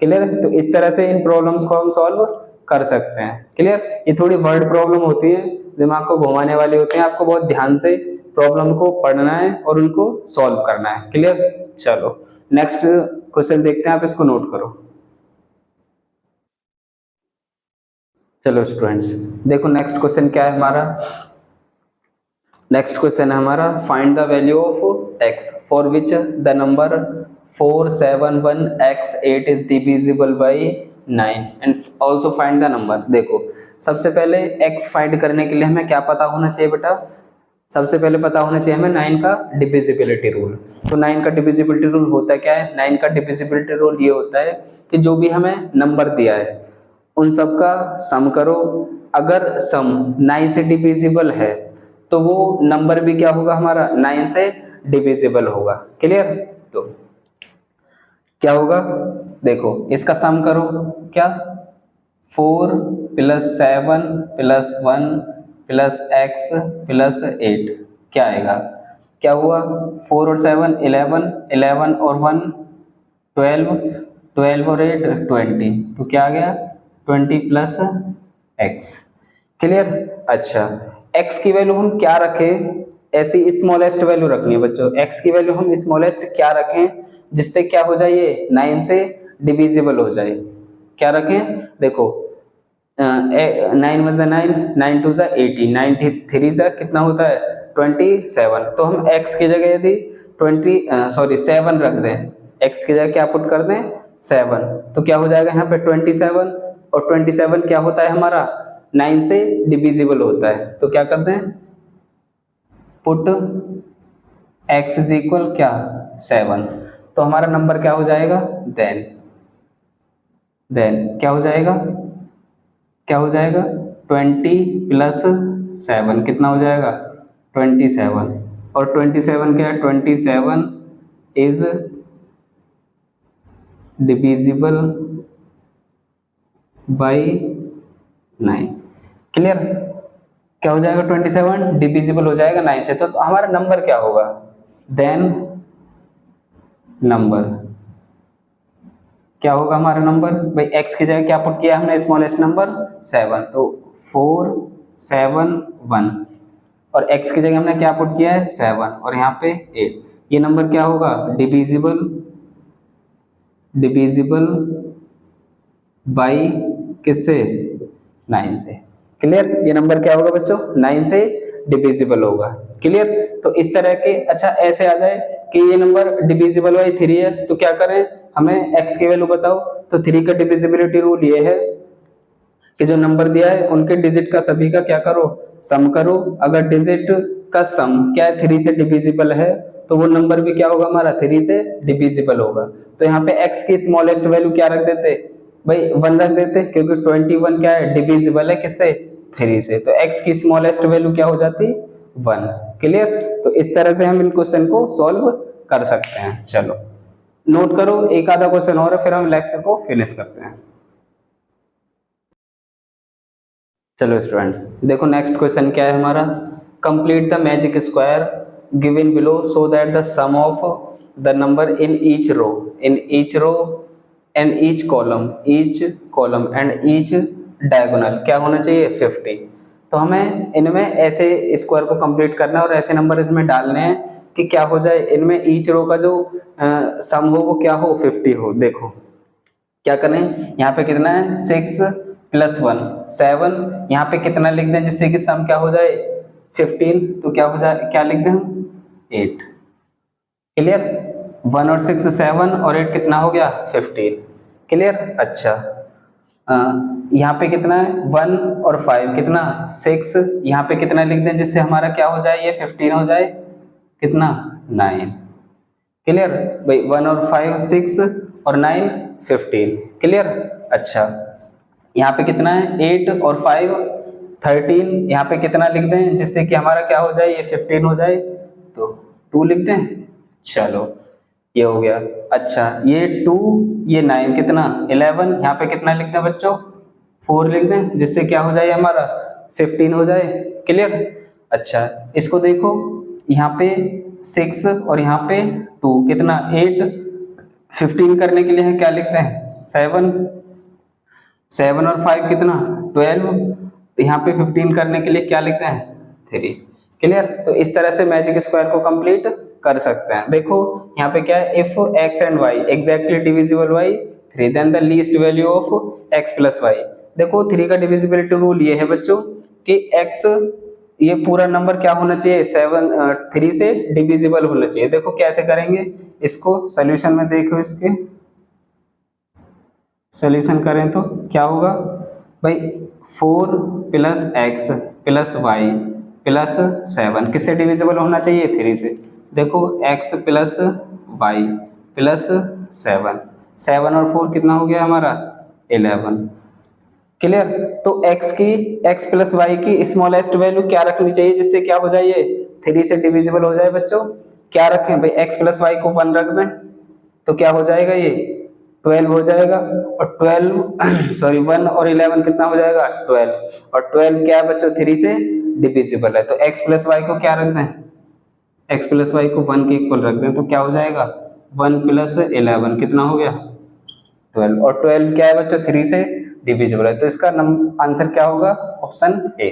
क्लियर। तो इस तरह से इन प्रॉब्लम्स को हम सॉल्व कर सकते हैं। क्लियर। ये थोड़ी वर्ड प्रॉब्लम होती है दिमाग को घुमाने वाली होती है आपको बहुत ध्यान से प्रॉब्लम को पढ़ना है और उनको सॉल्व करना है। क्लियर। चलो नेक्स्ट क्वेश्चन देखते हैं आप इसको नोट करो। चलो स्टूडेंट्स देखो नेक्स्ट क्वेश्चन क्या है हमारा। नेक्स्ट क्वेश्चन है हमारा find the value of x for which the number 471x8 is divisible by 9 and also find the number. देखो सबसे पहले x फाइंड करने के लिए हमें क्या पता होना चाहिए बेटा सबसे पहले पता होना चाहिए हमें 9 का डिविजिबिलिटी रूल। तो 9 का डिविजिबिलिटी रूल होता क्या है 9 का डिविजिबिलिटी रूल ये होता है कि जो भी हमें नंबर दिया है उन सब का सम करो। अगर सम 9 से डिविजिबल है तो वो नंबर भी क्या होगा हमारा 9 से डिविजिबल होगा। क्लियर। तो क्या होगा देखो इसका सम करो क्या 4 plus 7 plus 1 plus x plus 8 क्या आएगा क्या हुआ 4 और 7 11 11 और 1 12 12 और 8 20 तो क्या आ गया 20 प्लस x। क्लियर। अच्छा x की वैल्यू हम क्या रखें ऐसी स्मॉलेस्ट वैल्यू रखनी है बच्चों। x की वैल्यू हम स्मॉलेस्ट क्या रखें जिससे क्या हो जाए ये 9 से डिविजिबल हो जाए। क्या रखें देखो 9 वन 9 9 टू 18 9 3 कितना होता है 27। तो हम x की जगह यदि 7 रख दें x की जगह क्या पुट कर दें 7 तो क्या हो जाएगा यहाँ पे 27 और 27 क्या होता है हमारा 9 से डिविजिबल होता है। तो क्या करते हैं पुट x इज इक्वल क्या 7 तो हमारा नंबर क्या हो जाएगा देन क्या हो जाएगा 20 प्लस 7 कितना हो जाएगा 27 और 27 क्या है 27 इज डिविजिबल बाय 9। क्लियर। क्या हो जाएगा 27 डिविजिबल हो जाएगा 9 से। तो हमारा नंबर क्या होगा देन नंबर क्या होगा हमारा नंबर भाई x की जगह क्या पुट किया हमने स्मॉलेस्ट नंबर 7 तो 4 7 1 और x की जगह हमने क्या पुट किया है 7 और यहाँ पे 8। ये नंबर क्या होगा डिविजिबल बाय किससे 9 से। क्लियर। ये नंबर क्या होगा बच्चों 9 से डिविजिबल होगा। क्लियर। तो इस तरह के अच्छा ऐसे आ जाए कि ये नंबर डिविजिबल बाय 3 है तो क्या करें हमें x की वैल्यू बताओ। तो 3 का डिविजिबिलिटी रूल ये है कि जो नंबर दिया है उनके डिजिट का सभी का क्या करो सम करो। अगर डिजिट का सम क्या है 3 से डिविजिबल है तो वो नंबर भी क्या होगा हमारा 3 से डिविजिबल होगा। तो यहाँ पे x की स्मॉलेस्ट वैल्यू क्या रख देते भाई 1 रख देते क्योंकि 21 क्या है डिविजिबल है किससे 3 से। तो x की स्मॉलेस्ट वैल्यू क्या हो जाती 1। क्लियर। तो इस तरह से हम इन क्वेश्चन को सॉल्व कर सकते हैं। चलो नोट करो एक आधा क्वेश्चन और है फिर हम लेक्चर को फिनिश करते हैं। चलो स्टूडेंट्स देखो नेक्स्ट क्वेश्चन क्या है हमारा complete the magic square given below so that the sum of the number in each row and each column and each diagonal क्या होना चाहिए 50। तो हमें इनमें ऐसे स्क्वायर को कंप्लीट करना है और ऐसे नंबर इसमें डालने हैं कि क्या हो जाए, इनमें ईच रो का जो सम हो वो क्या हो 50 हो। देखो क्या करें, यहाँ पे कितना है 6 + 1 7, यहाँ पे कितना लिख दें जिससे कि सम क्या हो जाए 15, तो क्या हो जाए, क्या लिख दें हम 8। क्लियर, 1 और 6 7 और 8 कितना हो गया 15। क्लियर। अच्छा यहाँ पे कितना है 1 और 5 कितना 6, यहाँ पे कितना लिख दें जिससे हमारा क्या हो जाए ये 15 हो जाए कितना 9। क्लियर भाई, 1 और 5 6 और 9 15। क्लियर। अच्छा यहाँ पे कितना है 8 और 5 13, यहाँ पे कितना लिख दें जिससे कि हमारा क्या हो जाए ये 15 हो जाए, तो 2 लिख दें। चलो ये हो गया। अच्छा ये 2 ये 9 कितना 11, यहाँ पे कितना लिख दें बच्चों 4 लिख दें जिससे क्या हो जाए हमारा 15 हो जाए। क्लियर। अच्छा इसको देखो, यहाँ पे 6 और यहाँ पे 2 कितना 8, 15 करने के लिए है क्या लिखते हैं 7 और 5 कितना 12, यहाँ पे 15 करने के लिए क्या लिखते हैं 3। क्लियर। तो इस तरह से मैजिक स्क्वायर को कंप्लीट कर सकते हैं। देखो यहाँ पे क्या है, if x and y exactly divisible by 3 then the least value of x plus y. देखो 3 का डिविजिबिलिटी रूल ये है बच्चों कि x ये पूरा नंबर क्या होना चाहिए 3 से डिविजिबल होना चाहिए। देखो कैसे करेंगे इसको, सोल्यूशन में देखो, इसके सोल्यूशन करें तो क्या होगा भाई 4 + x + y + 7 किससे डिविजिबल होना चाहिए 3 से। देखो x + y + 7 और 4 कितना हो गया हमारा 11। क्लियर। तो x + y की स्मॉलेस्ट वैल्यू क्या रखनी चाहिए जिससे क्या हो जाए ये 3 से डिविजिबल हो जाए बच्चों। क्या रखें भाई, x + y को 1 रख दें तो क्या हो जाएगा ये 12 हो जाएगा, और 12 सॉरी 1 और 11 कितना हो जाएगा 12, और 12 क्या है बच्चों 3 से डिविजिबल है। तो x + y को क्या रख दें, x + y को 1 के इक्वल रख दें तो क्या हो जाएगा 1 + 11 कितना हो गया 12, और 12 क्या है बच्चों 3 से डिविजिबल है। तो इसका आंसर क्या होगा ऑप्शन ए।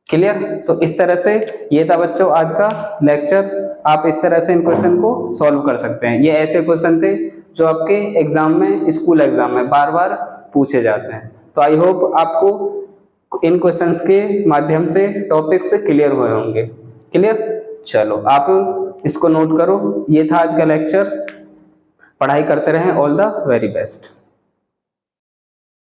क्लियर। तो इस तरह से ये था बच्चों आज का लेक्चर। आप इस तरह से इन क्वेश्चन को सॉल्व कर सकते हैं। ये ऐसे क्वेश्चन थे जो आपके एग्जाम में, स्कूल एग्जाम में बार बार पूछे जाते हैं। तो आई होप आपको इन क्वेश्चंस के माध्यम से टॉपिक्स क्लियर हुए होंगे। क्लियर। चलो आप इसको नोट करो, ये था आज का लेक्चर। पढ़ाई करते रहें। All the very best.